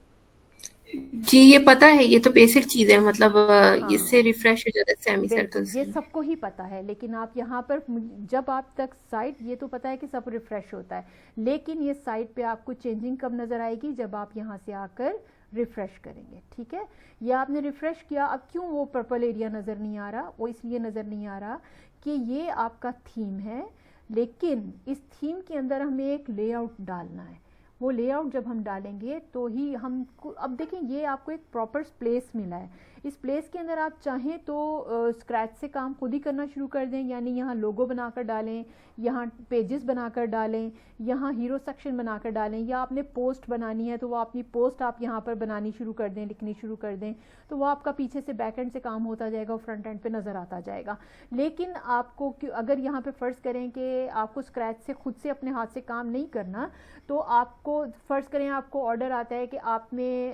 जी, ये पता है, ये तो बेसिक चीज है, मतलब हाँ, इससे रिफ्रेश हो जाता है सेमी बिल्कुल, सर्कल ये से। सबको ही पता है। लेकिन आप यहाँ पर जब आप तक साइट, ये तो पता है कि सब रिफ्रेश होता है, लेकिन ये साइट पे आपको चेंजिंग कब नज़र आएगी? जब आप यहाँ से आकर रिफ्रेश करेंगे। ठीक है, ये आपने रिफ्रेश किया। अब क्यों वो पर्पल एरिया नज़र नहीं आ रहा? वो इसलिए नज़र नहीं आ रहा कि ये आपका थीम है, लेकिन इस थीम के अंदर हमें एक लेआउट डालना है वो लेआउट जब हम डालेंगे तो ही हम, अब देखें ये आपको एक प्रॉपर प्लेस मिला है, इस प्लेस के अंदर आप चाहें तो स्क्रैच से काम खुद ही करना शुरू कर दें, यानी यहाँ लोगो बनाकर डालें, यहाँ पेजेस बनाकर डालें, यहाँ हीरो सेक्शन बनाकर डालें, या आपने पोस्ट बनानी है तो वो अपनी पोस्ट आप यहाँ पर बनानी शुरू कर दें, लिखनी शुरू कर दें, तो वो आपका पीछे से बैक एंड से काम होता जाएगा और फ्रंट एंड पे नज़र आता जाएगा। लेकिन आपको अगर यहाँ पे फ़र्ज़ करें कि आपको स्क्रैच से खुद से अपने हाथ से काम नहीं करना, तो आपको फ़र्ज़ करें आपको ऑर्डर आता है कि आपने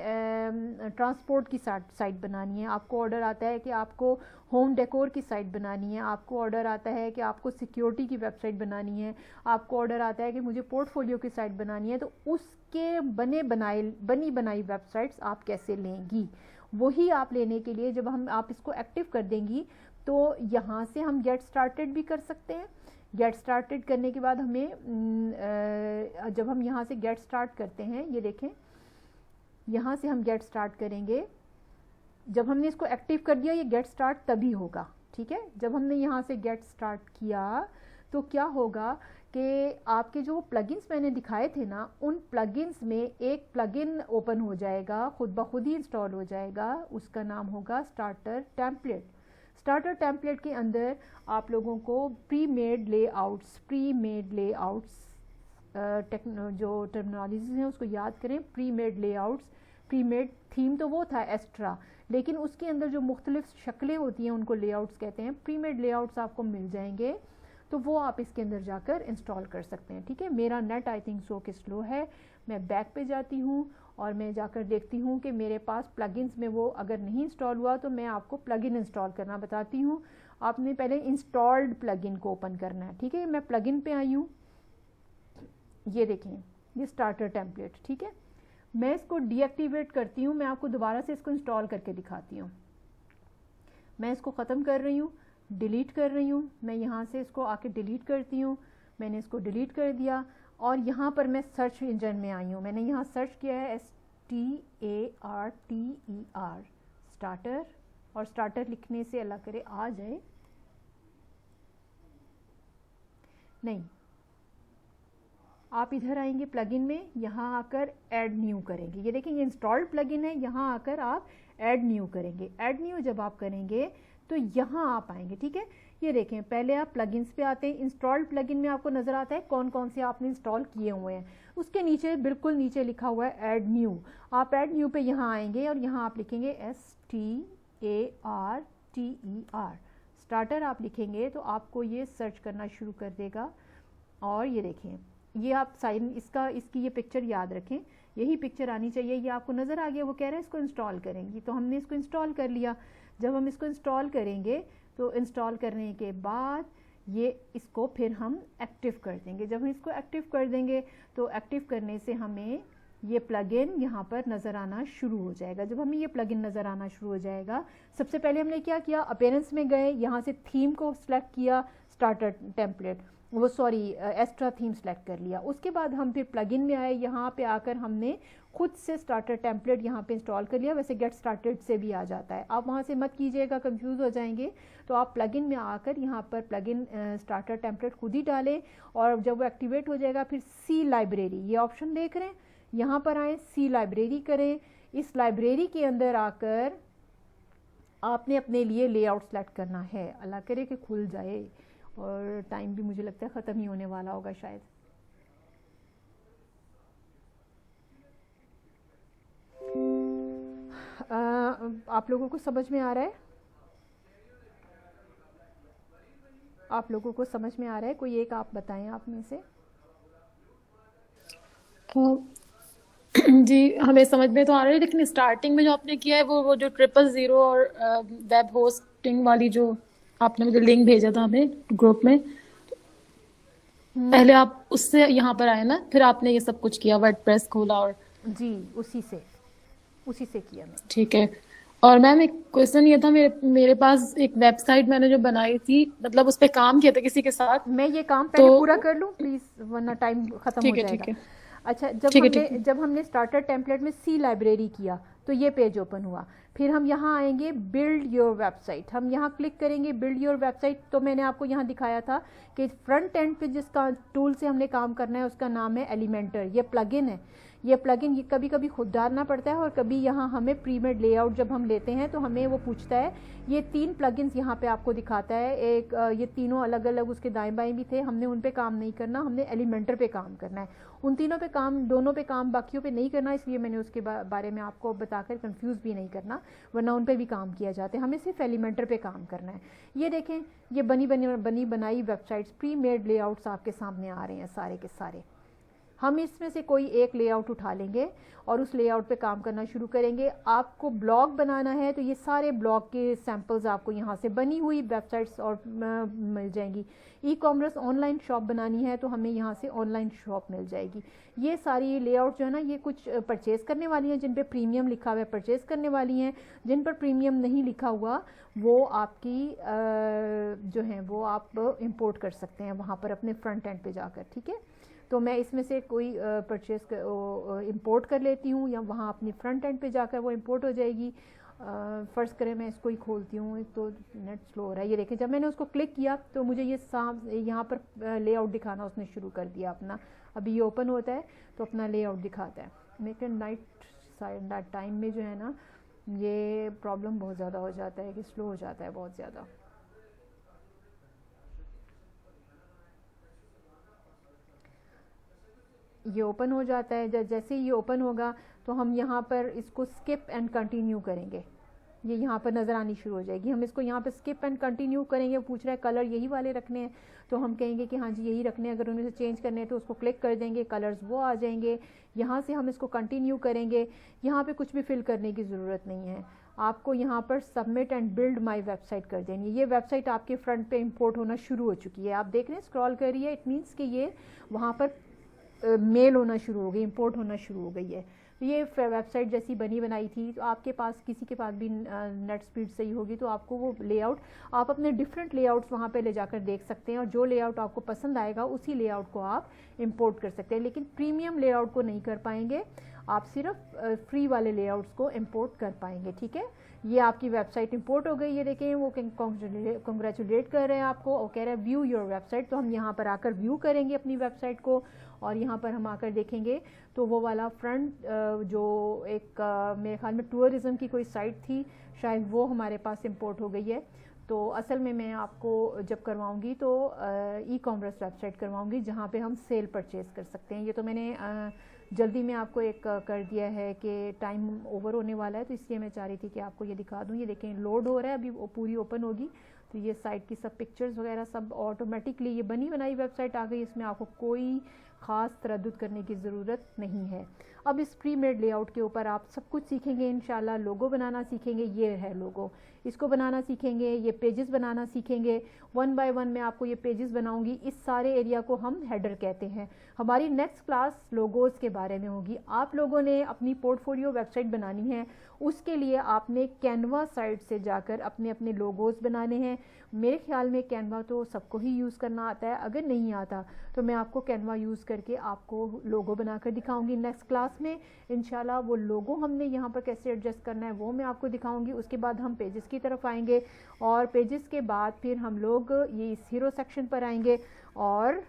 ट्रांसपोर्ट की साइट बनानी है, आपको ऑर्डर आता है कि आपको होम डेकोर की साइट बनानी है, आपको ऑर्डर आता है कि आपको सिक्योरिटी की वेबसाइट बनानी है, आपको ऑर्डर आता है कि मुझे पोर्टफोलियो की साइट बनानी है, तो उसके बनी बनाई वेबसाइट्स आप कैसे लेंगी, वही आप लेने के लिए जब आप इसको एक्टिव कर देंगी तो यहाँ से हम गेट स्टार्टेड भी कर सकते हैं। गेट स्टार्टेड करने के बाद हमें जब हम यहाँ से गेट स्टार्ट करते हैं, ये देखें यहाँ से हम गेट स्टार्ट करेंगे, जब हमने इसको एक्टिव कर दिया ये गेट स्टार्ट तभी होगा, ठीक है। जब हमने यहाँ से गेट स्टार्ट किया तो क्या होगा कि आपके जो प्लगइन्स मैंने दिखाए थे ना, उन प्लगइन्स में एक प्लगइन ओपन हो जाएगा, खुद ब खुद ही इंस्टॉल हो जाएगा, उसका नाम होगा स्टार्टर टेम्पलेट। स्टार्टर टेम्पलेट के अंदर आप लोगों को प्री मेड लेआउट्स जो टर्मिनोलॉजीज हैं उसको याद करें। Pre made layouts, pre made theme तो वो था एक्स्ट्रा, लेकिन उसके अंदर जो मुख्तलिफ शक्लें होती हैं उनको लेआउट्स कहते हैं। प्री मेड लेआउट्स आपको मिल जाएंगे तो वो आप इसके अंदर जाकर इंस्टॉल कर सकते हैं, ठीक है। मेरा नेट आई थिंक सो कि स्लो है, मैं बैक पे जाती हूँ और मैं जाकर देखती हूँ कि मेरे पास प्लगइन्स में वो अगर नहीं इंस्टॉल हुआ तो मैं आपको प्लगइन इंस्टॉल करना बताती हूँ। आपने पहले इंस्टॉल्ड प्लगइन को ओपन करना है, ठीक है। मैं प्लगइन पे आई हूँ, ये देखें ये स्टार्टर टेम्पलेट, ठीक है। मैं इसको डीएक्टिवेट करती हूँ, मैं आपको दोबारा से इसको इंस्टॉल करके दिखाती हूँ। मैं इसको ख़त्म कर रही हूँ, डिलीट कर रही हूँ, मैं यहाँ से इसको आके डिलीट करती हूँ। मैंने इसको डिलीट कर दिया और यहाँ पर मैं सर्च इंजन में आई हूँ, मैंने यहाँ सर्च किया है STARTER स्टार्टर, और स्टार्टर लिखने से अल्लाह करे आ जाए, नहीं आप इधर आएंगे प्लगइन में, यहाँ आकर ऐड न्यू करेंगे, ये देखें ये इंस्टॉल्ड प्लगइन है, यहाँ आकर आप ऐड न्यू करेंगे। ऐड न्यू जब आप करेंगे तो यहाँ आप आएंगे, ठीक है। ये देखें पहले आप प्लगइन्स पे आते हैं, इंस्टॉल्ड प्लगइन में आपको नज़र आता है कौन कौन से आपने इंस्टॉल किए हुए हैं, उसके नीचे बिल्कुल नीचे लिखा हुआ है ऐड न्यू। आप ऐड न्यू पे यहाँ आएंगे और यहाँ आप लिखेंगे STARTER स्टार्टर आप लिखेंगे तो आपको ये सर्च करना शुरू कर देगा। और ये देखें ये आप साइन इसकी ये पिक्चर याद रखें, यही पिक्चर आनी चाहिए, ये आपको नज़र आ गया। वो कह रहे हैं इसको इंस्टॉल करेंगी, तो हमने इसको इंस्टॉल कर लिया। जब हम इसको इंस्टॉल करेंगे तो इंस्टॉल करने के बाद ये इसको फिर हम एक्टिव कर देंगे। जब हम इसको एक्टिव कर देंगे तो एक्टिव करने से हमें ये प्लगइन यहाँ पर नज़र आना शुरू हो जाएगा। जब हमें ये प्लगइन नज़र आना शुरू हो जाएगा, सबसे पहले हमने क्या किया, अपीयरेंस में गए, यहाँ से थीम को सिलेक्ट किया, starter template extra theme select कर लिया। उसके बाद हम फिर प्लगइन में आए, यहाँ पे आकर हमने खुद से स्टार्टर टेम्पलेट यहाँ पे इंस्टॉल कर लिया। वैसे गेट स्टार्टेड से भी आ जाता है, आप वहाँ से मत कीजिएगा, कंफ्यूज हो जाएंगे। तो आप प्लगइन में आकर यहाँ पर प्लगइन स्टार्टर टेम्पलेट खुद ही डालें और जब वो एक्टिवेट हो जाएगा फिर सी लाइब्रेरी, ये ऑप्शन देख रहे हैं, यहाँ पर आएँ, सी लाइब्रेरी करें। इस लाइब्रेरी के अंदर आकर आपने अपने लिए लेआउट सेलेक्ट करना है। अल्लाह करे कि खुल जाए, और टाइम भी मुझे लगता है ख़त्म ही होने वाला होगा शायद। आप लोगों को समझ में आ रहा है? आप लोगों को समझ में आ रहा है? कोई एक आप बताएं आप में से। जी हमें समझ में तो आ रहा है, लेकिन स्टार्टिंग में जो आपने किया है वो जो 000 और वेब होस्टिंग वाली जो आपने मुझे लिंक भेजा था हमें ग्रुप में, पहले आप उससे यहाँ पर आए ना, फिर आपने ये सब कुछ किया, वर्डप्रेस खोला और जी उसी से किया मैं। ठीक है। और मैम एक क्वेश्चन ये था, मेरे पास एक वेबसाइट मैंने जो बनाई थी, मतलब उस पर काम किया था किसी के साथ। मैं ये काम पहले पूरा कर लूँ प्लीज, वरना टाइम खत्म हो जाएगा। ठीक है। अच्छा, जब हमने स्टार्टर टेम्पलेट में सी लाइब्रेरी किया तो ये पेज ओपन हुआ। फिर हम यहाँ आएंगे बिल्ड योर वेबसाइट, हम यहाँ क्लिक करेंगे बिल्ड योर वेबसाइट। तो मैंने आपको यहाँ दिखाया था कि फ्रंट एंड पे जिसका टूल से हमने काम करना है उसका नाम है एलिमेंटर। ये प्लगइन है, ये प्लगइन ये कभी कभी खुद डालना पड़ता है और कभी यहाँ हमें प्रीमेड लेआउट जब हम लेते हैं तो हमें वो पूछता है। ये 3 प्लगइन्स यहाँ पे आपको दिखाता है, एक ये तीनों अलग अलग उसके दाएं बाएं भी थे, हमने उन पे काम नहीं करना, हमने एलिमेंटर पे काम करना है। उन तीनों पे काम, दोनों पे काम, बाकियों पे नहीं करना, इसलिए मैंने उसके बारे में आपको बताकर कंफ्यूज भी नहीं करना, वरना उन पे भी काम किया जाता है, हमें सिर्फ एलिमेंटर पे काम करना है। ये देखें, ये बनी बनाई वेबसाइट्स प्री मेड लेआउट्स आपके सामने आ रहे हैं सारे के सारे। हम इसमें से कोई एक लेआउट उठा लेंगे और उस लेआउट पे काम करना शुरू करेंगे। आपको ब्लॉग बनाना है तो ये सारे ब्लॉग के सैंपल्स आपको यहाँ से बनी हुई वेबसाइट्स और मिल जाएंगी। ई कॉमर्स ऑनलाइन शॉप बनानी है तो हमें यहाँ से ऑनलाइन शॉप मिल जाएगी। ये सारी लेआउट जो है ना, ये कुछ परचेज़ करने वाली हैं, जिन पे प्रीमियम लिखा हुआ है परचेज़ करने वाली हैं, जिन पर प्रीमियम नहीं लिखा हुआ वो आपकी जो है वो आप इंपोर्ट कर सकते हैं वहाँ पर अपने फ्रंट एंड पे जाकर। ठीक है, तो मैं इसमें से कोई परचेज़ इंपोर्ट कर लेती हूँ या वहाँ अपनी फ्रंट एंड पे जाकर वो इंपोर्ट हो जाएगी। फ़र्ज़ करें मैं इसको ही खोलती हूँ, एक तो नेट स्लो हो रहा है। ये देखें, जब मैंने उसको क्लिक किया तो मुझे ये यहाँ पर लेआउट दिखाना उसने शुरू कर दिया अपना। अभी ये ओपन होता है तो अपना लेआउट दिखाता है। लेकिन नाइट टाइम में जो है ना ये प्रॉब्लम बहुत ज़्यादा हो जाता है कि स्लो हो जाता है बहुत ज़्यादा। ये ओपन हो जाता है, जैसे ही ये ओपन होगा तो हम यहाँ पर इसको स्किप एंड कंटिन्यू करेंगे, ये यहाँ पर नज़र आनी शुरू हो जाएगी। हम इसको यहाँ पर स्किप एंड कंटिन्यू करेंगे। पूछ रहा है कलर यही वाले रखने हैं तो हम कहेंगे कि हाँ जी यही रखने हैं। अगर उन्हें से चेंज करने हैं तो उसको क्लिक कर देंगे, कलर्स वो आ जाएंगे। यहाँ से हम इसको कंटिन्यू करेंगे। यहाँ पे कुछ भी फिल करने की ज़रूरत नहीं है, आपको यहाँ पर submit and build my website कर देंगे। ये वेबसाइट आपके फ्रंट पे इंपोर्ट होना शुरू हो चुकी है, आप देख रहे हैं स्क्रॉल कर रही है। इट मीन्स कि ये वहाँ पर मेल होना शुरू हो गई, इंपोर्ट होना शुरू हो गई है। ये वेबसाइट जैसी बनी बनाई थी तो आपके पास किसी के पास भी नेट स्पीड सही होगी तो आपको वो लेआउट आप अपने डिफरेंट लेआउट्स वहाँ पे ले जाकर देख सकते हैं और जो लेआउट आपको पसंद आएगा उसी लेआउट को आप इंपोर्ट कर सकते हैं। लेकिन प्रीमियम लेआउट को नहीं कर पाएंगे, आप सिर्फ फ्री वाले लेआउट्स को इंपोर्ट कर पाएंगे। ठीक है, ये आपकी वेबसाइट इंपोर्ट हो गई। ये देखें वो कंग्रेचुलेट कर रहे हैं आपको और कह रहे हैं व्यू योर वेबसाइट। तो हम यहाँ पर आकर व्यू करेंगे अपनी वेबसाइट को और यहाँ पर हम आकर देखेंगे तो वो वाला फ्रंट जो एक मेरे ख्याल में टूरिज़्म की कोई साइट थी शायद, वो हमारे पास इंपोर्ट हो गई है। तो असल में मैं आपको जब करवाऊंगी तो ई कॉमर्स वेबसाइट करवाऊंगी जहाँ पे हम सेल परचेज़ कर सकते हैं। ये तो मैंने जल्दी में आपको एक कर दिया है कि टाइम ओवर होने वाला है तो इसलिए मैं चाह रही थी कि आपको ये दिखा दूँ। ये देखें लोड हो रहा है, अभी वो पूरी ओपन होगी तो ये साइट की सब पिक्चर्स वगैरह सब ऑटोमेटिकली ये बनी बनाई वेबसाइट आ गई। इसमें आपको कोई ख़ास तरद्दुद करने की ज़रूरत नहीं है। अब इस प्री मेड लेआउट के ऊपर आप सब कुछ सीखेंगे इंशाल्लाह। लोगो बनाना सीखेंगे, ये है लोगो, इसको बनाना सीखेंगे। ये पेजेस बनाना सीखेंगे, 1 बाय 1 मैं आपको ये पेजेस बनाऊंगी। इस सारे एरिया को हम हेडर कहते हैं। हमारी नेक्स्ट क्लास लोगोज़ के बारे में होगी। आप लोगों ने अपनी पोर्टफोलियो वेबसाइट बनानी है, उसके लिए आपने कैनवा साइट से जाकर अपने अपने लोगोज़ बनाने हैं। मेरे ख्याल में कैनवा तो सबको ही यूज़ करना आता है, अगर नहीं आता तो मैं आपको कैनवा यूज़ करके आपको लोगो बनाकर दिखाऊंगी नेक्स्ट क्लास में इंशाल्लाह। वो लोगो हमने यहाँ पर कैसे एडजस्ट करना है वो मैं आपको दिखाऊंगी। उसके बाद हम पेजेस की तरफ आएंगे और पेजेस के बाद फिर हम लोग ये इस हीरो सेक्शन पर आएंगे और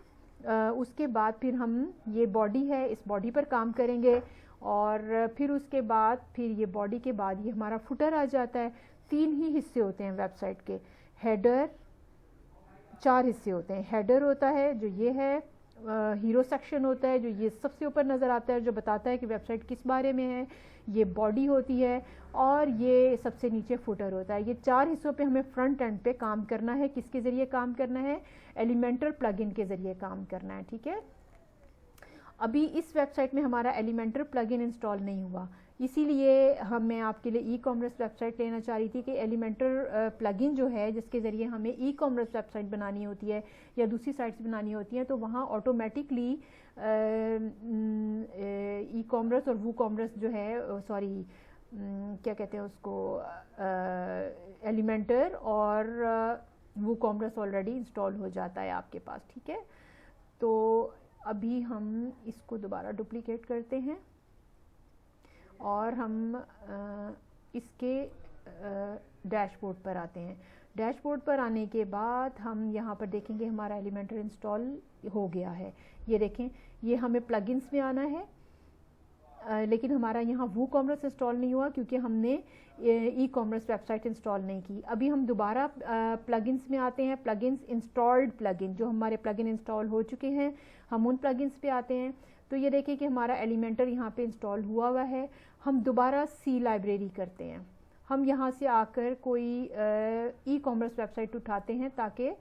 उसके बाद फिर हम ये बॉडी है, इस बॉडी पर काम करेंगे और फिर उसके बाद फिर ये बॉडी के बाद ये हमारा फुटर आ जाता है। 3 ही हिस्से होते हैं वेबसाइट के, हेडर 4 हिस्से होते हैं। हेडर होता है जो ये है, हीरो सेक्शन होता है जो ये सबसे ऊपर नज़र आता है जो बताता है कि वेबसाइट किस बारे में है, ये बॉडी होती है और ये सबसे नीचे फुटर होता है। ये 4 हिस्सों पे हमें फ्रंट एंड पे काम करना है। किसके ज़रिए काम करना है? एलिमेंटर प्लगइन के ज़रिए काम करना है। ठीक है, अभी इस वेबसाइट में हमारा एलिमेंटर प्लगइन इंस्टॉल नहीं हुआ, इसीलिए मैं आपके लिए ई कॉमर्स वेबसाइट लेना चाह रही थी कि एलिमेंटर प्लगइन जो है जिसके ज़रिए हमें ई कॉमर्स वेबसाइट बनानी होती है या दूसरी साइट्स बनानी होती हैं तो वहाँ ऑटोमेटिकली ई कॉमर्स और वू कॉमर्स जो है क्या कहते हैं उसको, एलिमेंटर और वू कॉमर्स ऑलरेडी इंस्टॉल हो जाता है आपके पास। ठीक है, तो अभी हम इसको दोबारा डुप्लीकेट करते हैं और हम इसके डैशबोर्ड पर आते हैं। डैशबोर्ड पर आने के बाद हम यहाँ पर देखेंगे हमारा एलिमेंटर इंस्टॉल हो गया है। ये देखें, ये हमें प्लगइन्स में आना है, लेकिन हमारा यहाँ वूकॉमर्स इंस्टॉल नहीं हुआ क्योंकि हमने ई कॉमर्स वेबसाइट इंस्टॉल नहीं की। अभी हम दोबारा प्लगइन्स में आते हैं, प्लगइन्स इंस्टॉल्ड प्लगइन, जो हमारे प्लगइन इंस्टॉल हो चुके हैं हम उन प्लगइन्स पे आते हैं। तो ये देखिए कि हमारा एलिमेंटर यहाँ पे इंस्टॉल हुआ है। हम दोबारा सी लाइब्रेरी करते हैं, हम यहाँ से आकर कोई ई कॉमर्स वेबसाइट उठाते हैं ताकि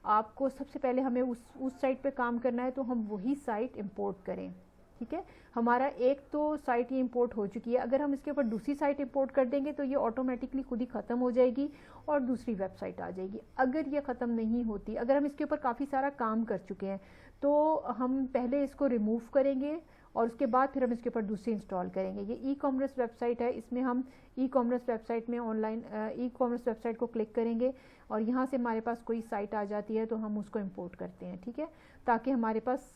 आपको सबसे पहले हमें उस साइट पे काम करना है तो हम वही साइट इंपोर्ट करें। ठीक है, हमारा एक तो साइट ये इंपोर्ट हो चुकी है, अगर हम इसके ऊपर दूसरी साइट इंपोर्ट कर देंगे तो ये ऑटोमेटिकली खुद ही ख़त्म हो जाएगी और दूसरी वेबसाइट आ जाएगी। अगर ये ख़त्म नहीं होती, अगर हम इसके ऊपर काफ़ी सारा काम कर चुके हैं तो हम पहले इसको रिमूव करेंगे और उसके बाद फिर हम इसके ऊपर दूसरी इंस्टॉल करेंगे। ये ई कॉमर्स वेबसाइट है, इसमें हम ई कॉमर्स वेबसाइट में ऑनलाइन ई कॉमर्स वेबसाइट को क्लिक करेंगे और यहाँ से हमारे पास कोई साइट आ जाती है तो हम उसको इंपोर्ट करते हैं। ठीक है, ताकि हमारे पास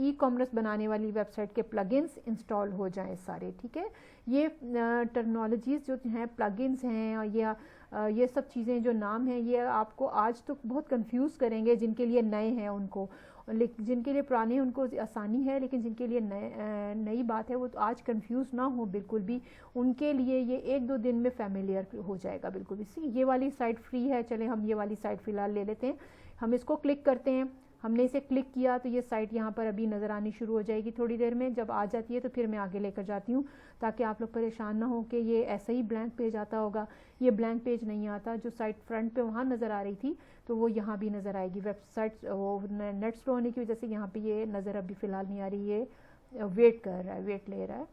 ई कॉमर्स बनाने वाली वेबसाइट के प्लगइन्स इंस्टॉल हो जाएं सारे। ठीक है, ये टर्मिनोलॉजीज़ जो हैं, प्लगइन्स हैं, और ये सब चीज़ें जो नाम हैं, ये आपको आज तो बहुत कंफ्यूज करेंगे जिनके लिए नए हैं उनको, जिनके लिए पुराने हैं उनको आसानी है, लेकिन जिनके लिए नई बात है वो तो आज कंफ्यूज ना हो बिल्कुल भी, उनके लिए ये 1-2 दिन में फेमिलियर हो जाएगा बिल्कुल भी। ये वाली साइट फ्री है, चले हम ये वाली साइट फ़िलहाल ले लेते हैं। हम इसको क्लिक करते हैं, हमने इसे क्लिक किया तो ये साइट यहाँ पर अभी नज़र आनी शुरू हो जाएगी थोड़ी देर में। जब आ जाती है तो फिर मैं आगे लेकर जाती हूँ ताकि आप लोग परेशान ना हो कि ये ऐसा ही ब्लैंक पेज आता होगा। ये ब्लैंक पेज नहीं आता, जो साइट फ्रंट पे वहाँ नज़र आ रही थी तो वो यहाँ भी नज़र आएगी। वेबसाइट वो नेट स्लो होने की वजह से यहाँ पे ये नज़र अभी फ़िलहाल नहीं आ रही है, वेट कर रहा है, वेट ले रहा है।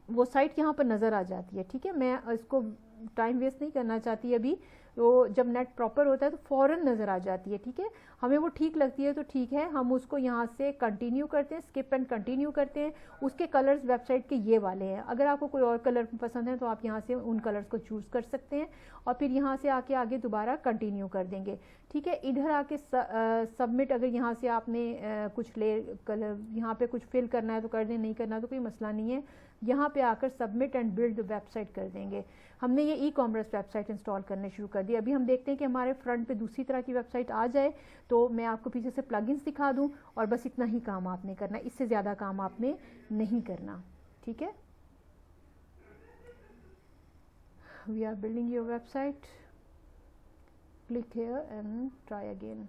वो साइट यहाँ पर नज़र आ जाती है। ठीक है, मैं इसको टाइम वेस्ट नहीं करना चाहती अभी, तो जब नेट प्रॉपर होता है तो फ़ौरन नज़र आ जाती है। ठीक है, हमें वो ठीक लगती है तो ठीक है, हम उसको यहाँ से कंटिन्यू करते हैं, स्किप एंड कंटिन्यू करते हैं। उसके कलर्स वेबसाइट के ये वाले हैं, अगर आपको कोई और कलर पसंद है तो आप यहाँ से उन कलर्स को चूज़ कर सकते हैं और फिर यहाँ से आके आगे दोबारा कंटिन्यू कर देंगे। ठीक है, इधर आके सबमिट, अगर यहाँ से आपने कुछ कलर यहाँ पे कुछ फिल करना है तो कर दें, नहीं करना तो कोई मसला नहीं है। यहाँ पे आकर सबमिट एंड बिल्ड वेबसाइट कर देंगे। हमने ये ई कॉमर्स वेबसाइट इंस्टॉल करने शुरू कर दी। अभी हम देखते हैं कि हमारे फ्रंट पे दूसरी तरह की वेबसाइट आ जाए तो मैं आपको पीछे से प्लगइन्स दिखा दूं और बस इतना ही काम आपने करना, इससे ज़्यादा काम आपने नहीं करना। ठीक है, we are building your website, click here and try again.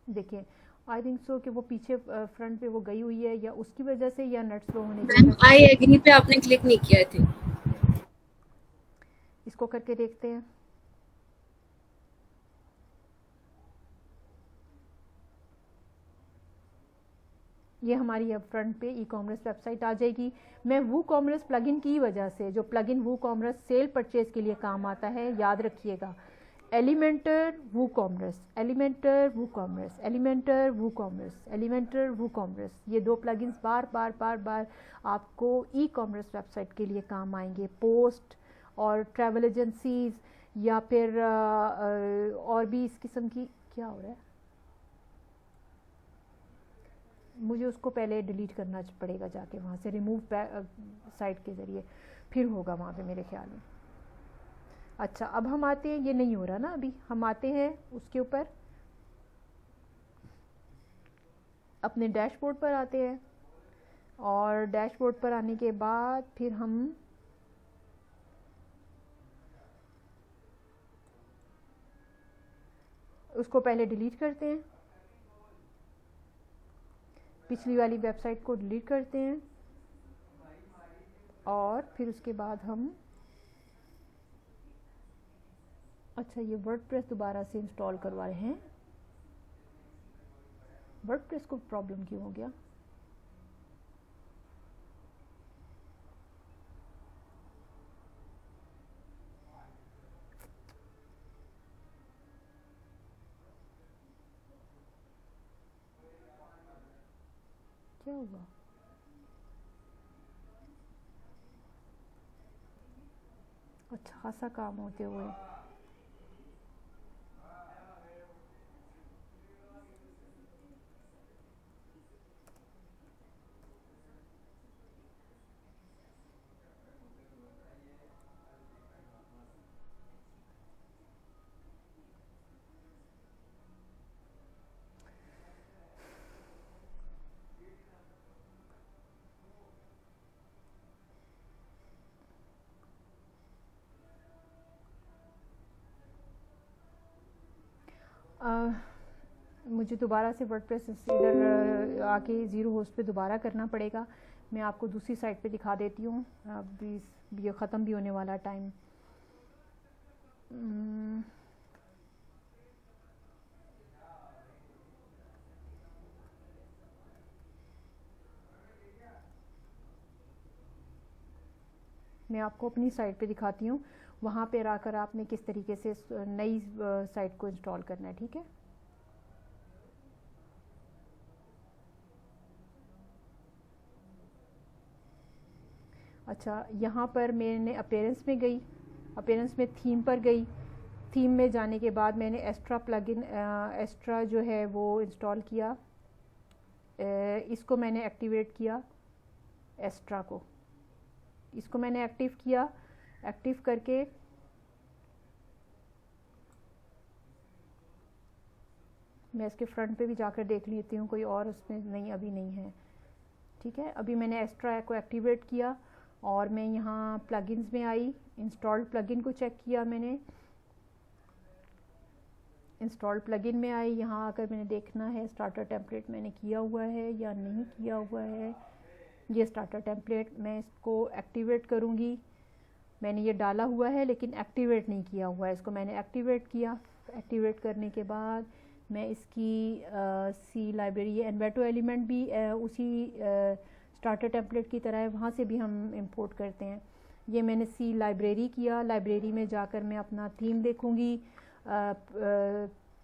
देखिए, आई थिंक सो कि वो पीछे फ्रंट पे वो गई हुई है, या उसकी वजह से या नेट स्लो होने की वजह से। आई एग्री पे आपने क्लिक नहीं किया थे। इसको करके देखते हैं। ये हमारी अब फ्रंट पे ई कॉमर्स वेबसाइट आ जाएगी। मैं वो कॉमर्स प्लगइन की वजह से, जो प्लगइन वो कॉमर्स सेल परचेज के लिए काम आता है, याद रखिएगा, एलिमेंटर वो कॉमर्स, एलिमेंटर वो कॉमर्स, एलिमेंटर वो कॉमर्स, एलिमेंटर वो कॉमर्स, ये 2 प्लगइन्स बार बार बार बार आपको ई कॉमर्स वेबसाइट के लिए काम आएंगे। पोस्ट और ट्रैवल एजेंसीज या फिर और भी इस किस्म की, क्या हो रहा है, मुझे उसको पहले डिलीट करना पड़ेगा जाके वहाँ से, रिमूव साइट के ज़रिए, फिर होगा वहाँ पे मेरे ख्याल में। अच्छा, अब हम आते हैं, ये नहीं हो रहा ना, अभी हम आते हैं उसके ऊपर, अपने डैशबोर्ड पर आते हैं और डैशबोर्ड पर आने के बाद फिर हम उसको पहले डिलीट करते हैं, पिछली वाली वेबसाइट को डिलीट करते हैं और फिर उसके बाद हम, अच्छा ये वर्डप्रेस दोबारा से इंस्टॉल करवा रहे हैं। वर्डप्रेस को प्रॉब्लम क्यों हो गया? क्या हुआ? अच्छा खासा काम होते हुए, मुझे दोबारा से वर्डप्रेस इधर आके ज़ीरो होस्ट पे दोबारा करना पड़ेगा। मैं आपको दूसरी साइट पे दिखा देती हूँ। अभी ये ख़त्म भी होने वाला टाइम। मैं आपको अपनी साइट पे दिखाती हूँ, वहाँ पे आकर आपने किस तरीके से नई साइट को इंस्टॉल करना है। ठीक है, अच्छा, यहाँ पर मैंने अपीयरेंस में गई, अपीयरेंस में थीम पर गई। थीम में जाने के बाद मैंने एक्स्ट्रा प्लगइन एक्स्ट्रा जो है वो इंस्टॉल किया। इसको मैंने एक्टिवेट किया, एक्स्ट्रा को इसको मैंने एक्टिव किया। एक्टिव करके मैं इसके फ्रंट पे भी जाकर देख लेती हूँ, कोई और उसमें नहीं, अभी नहीं है। ठीक है, अभी मैंने एक्स्ट्रा को एक्टिवेट किया और मैं यहाँ प्लगइन्स में आई, इंस्टॉल्ड प्लगइन को चेक किया। मैंने इंस्टॉल्ड प्लगइन में आई, यहाँ आकर मैंने देखना है स्टार्टर टेम्पलेट मैंने किया हुआ है या नहीं किया हुआ है। ये स्टार्टर टेम्पलेट, मैं इसको एक्टिवेट करूँगी। मैंने ये डाला हुआ है लेकिन एक्टिवेट नहीं किया हुआ है, इसको मैंने एक्टिवेट किया। एक्टिवेट करने के बाद मैं इसकी सी लाइब्रेरी एन्वेटो एलिमेंट भी उसी स्टार्टर टेम्पलेट की तरह है, वहाँ से भी हम इंपोर्ट करते हैं। ये मैंने सी लाइब्रेरी किया। लाइब्रेरी में जाकर मैं अपना थीम देखूँगी,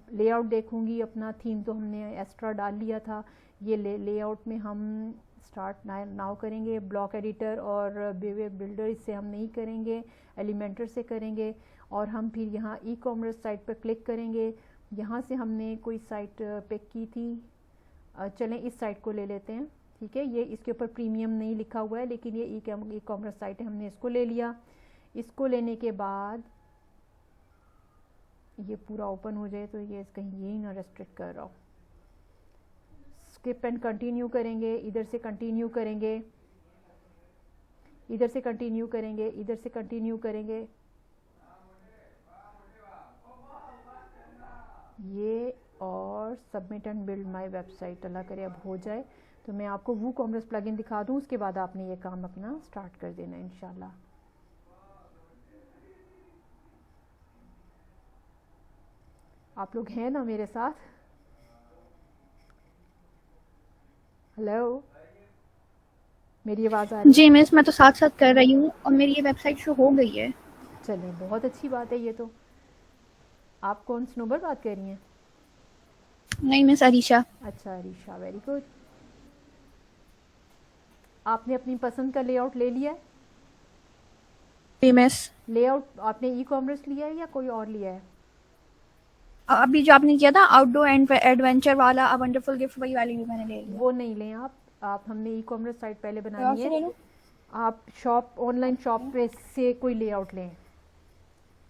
लेआउट देखूँगी। अपना थीम तो हमने एक्स्ट्रा डाल लिया था। ये लेआउट में हम स्टार्ट नाउ करेंगे। ब्लॉक एडिटर और बेवे बिल्डर इससे हम नहीं करेंगे, एलिमेंटर से करेंगे। और हम फिर यहाँ ई कॉमर्स साइट पर क्लिक करेंगे। यहाँ से हमने कोई साइट पिक की थी, चलें इस साइट को ले लेते हैं। ठीक है, ये इसके ऊपर प्रीमियम नहीं लिखा हुआ है लेकिन ये ई कॉमर्स साइट है, हमने इसको ले लिया। इसको लेने के बाद ये पूरा ओपन हो जाए तो ये कहीं यही ना रेस्ट्रिक्ट कर रहा हो। स्किप एंड कंटिन्यू करेंगे, इधर से कंटिन्यू करेंगे, इधर से कंटिन्यू करेंगे, इधर से कंटिन्यू करेंगे। ये और submit and build my website, अल्लाह करे अब हो जाए तो मैं आपको वो कॉमर्स प्लगइन दिखा दूँ। उसके बाद आपने ये काम अपना स्टार्ट कर देना इंशाल्लाह। आप लोग हैं ना मेरे साथ? हेलो, मेरी आवाज़ आ रही है? जी मिस, मैं तो साथ साथ कर रही हूँ और मेरी ये वेबसाइट शो हो गई है। चलें, बहुत अच्छी बात है ये तो। आप कौन स्नोबर बात कर रही हैं? नहीं मिस, अरीशा। अच्छा अरीशा, वेरी गुड। आपने अपनी पसंद का लेआउट ले लिया है? जी मिस, लेआउट आपने ई कॉमर्स लिया है या कोई और लिया है? अभी जो आपने किया था आउटडोर एंड एडवेंचर वाला अ वंडरफुल गिफ्ट, वही वाली भी मैंने ले लिया। वो नहीं लें आप हमने ई कॉमर्स साइट पहले और बनानी से ले है। लूं? आप शॉप, ऑनलाइन शॉप पे से कोई लेआउट लें।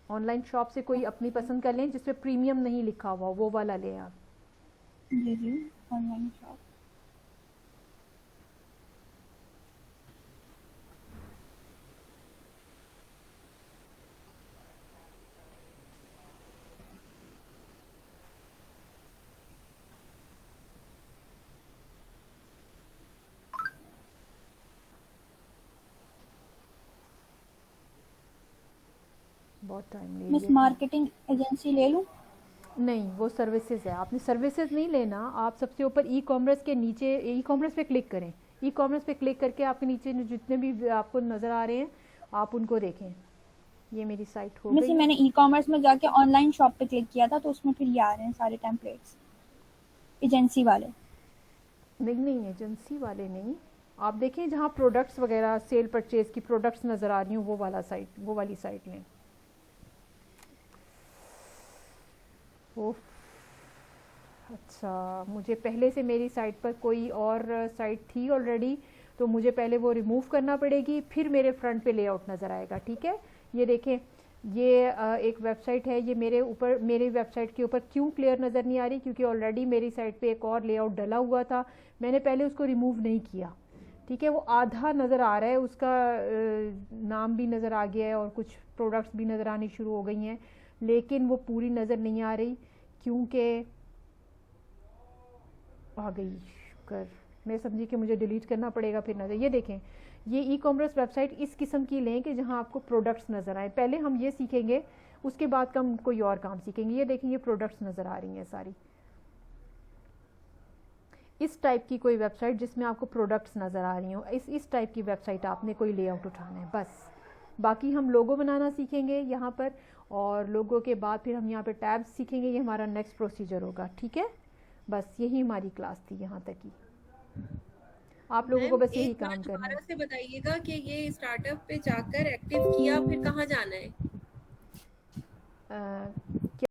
ऑनलाइन शॉप से कोई अपनी पसंद का लें जिसपे प्रीमियम नहीं लिखा हुआ, वो वाला लें आप। जी जी, ऑनलाइन शॉप। बहुत टाइम ले मिस, लिया। मार्केटिंग एजेंसी ले लूं? नहीं, वो सर्विसेज है, आपने सर्विसेज नहीं लेना। आप सबसे ऊपर ई कॉमर्स के नीचे ई कॉमर्स पे क्लिक करें। ई कॉमर्स पे क्लिक करके आपके नीचे जितने भी आपको नज़र आ रहे हैं आप उनको देखें। ये मेरी साइट हो मिस, गई। मैंने ई कॉमर्स में जाके ऑनलाइन शॉप पे क्लिक किया था तो उसमें फिर ये आ रहे हैं सारे टेम्पलेट्स एजेंसी वाले। नहीं, एजेंसी वाले नहीं, आप देखें जहाँ प्रोडक्ट्स वगैरह सेल परचेज की प्रोडक्ट्स नज़र आ रही हूँ वो वाला साइट, वो वाली साइट लें। ओह अच्छा, मुझे पहले से मेरी साइट पर कोई और साइट थी ऑलरेडी, तो मुझे पहले वो रिमूव करना पड़ेगी, फिर मेरे फ्रंट पे लेआउट नज़र आएगा। ठीक है, ये देखें, ये एक वेबसाइट है। ये मेरी वेबसाइट के ऊपर क्यों क्लियर नज़र नहीं आ रही? क्योंकि ऑलरेडी मेरी साइट पे एक और लेआउट डला हुआ था, मैंने पहले उसको रिमूव नहीं किया। ठीक है, वो आधा नज़र आ रहा है, उसका नाम भी नज़र आ गया है और कुछ प्रोडक्ट्स भी नज़र आनी शुरू हो गई हैं, लेकिन वो पूरी नज़र नहीं आ रही क्योंकि आ गई कर मैं समझी कि मुझे डिलीट करना पड़ेगा फिर नज़र। ये देखें, ये ई कॉमर्स वेबसाइट इस किस्म की लें कि जहाँ आपको प्रोडक्ट्स नज़र आए। पहले हम ये सीखेंगे, उसके बाद हम कोई और काम सीखेंगे। ये देखें, ये प्रोडक्ट्स नज़र आ रही हैं सारी। इस टाइप की कोई वेबसाइट जिसमें आपको प्रोडक्ट्स नज़र आ रही हों, इस टाइप की वेबसाइट आपने कोई लेआउट उठाना है बस। बाकी हम लोगो बनाना सीखेंगे यहाँ पर, और लोगो के बाद फिर हम यहाँ पे टैब्स सीखेंगे। ये हमारा नेक्स्ट प्रोसीजर होगा, ठीक है। बस यही हमारी क्लास थी यहाँ तक ही। आप लोगों को बस यही काम करना है। दोबारा से बताइएगा कि ये स्टार्टअप पे जाकर एक्टिव किया, फिर कहाँ जाना है?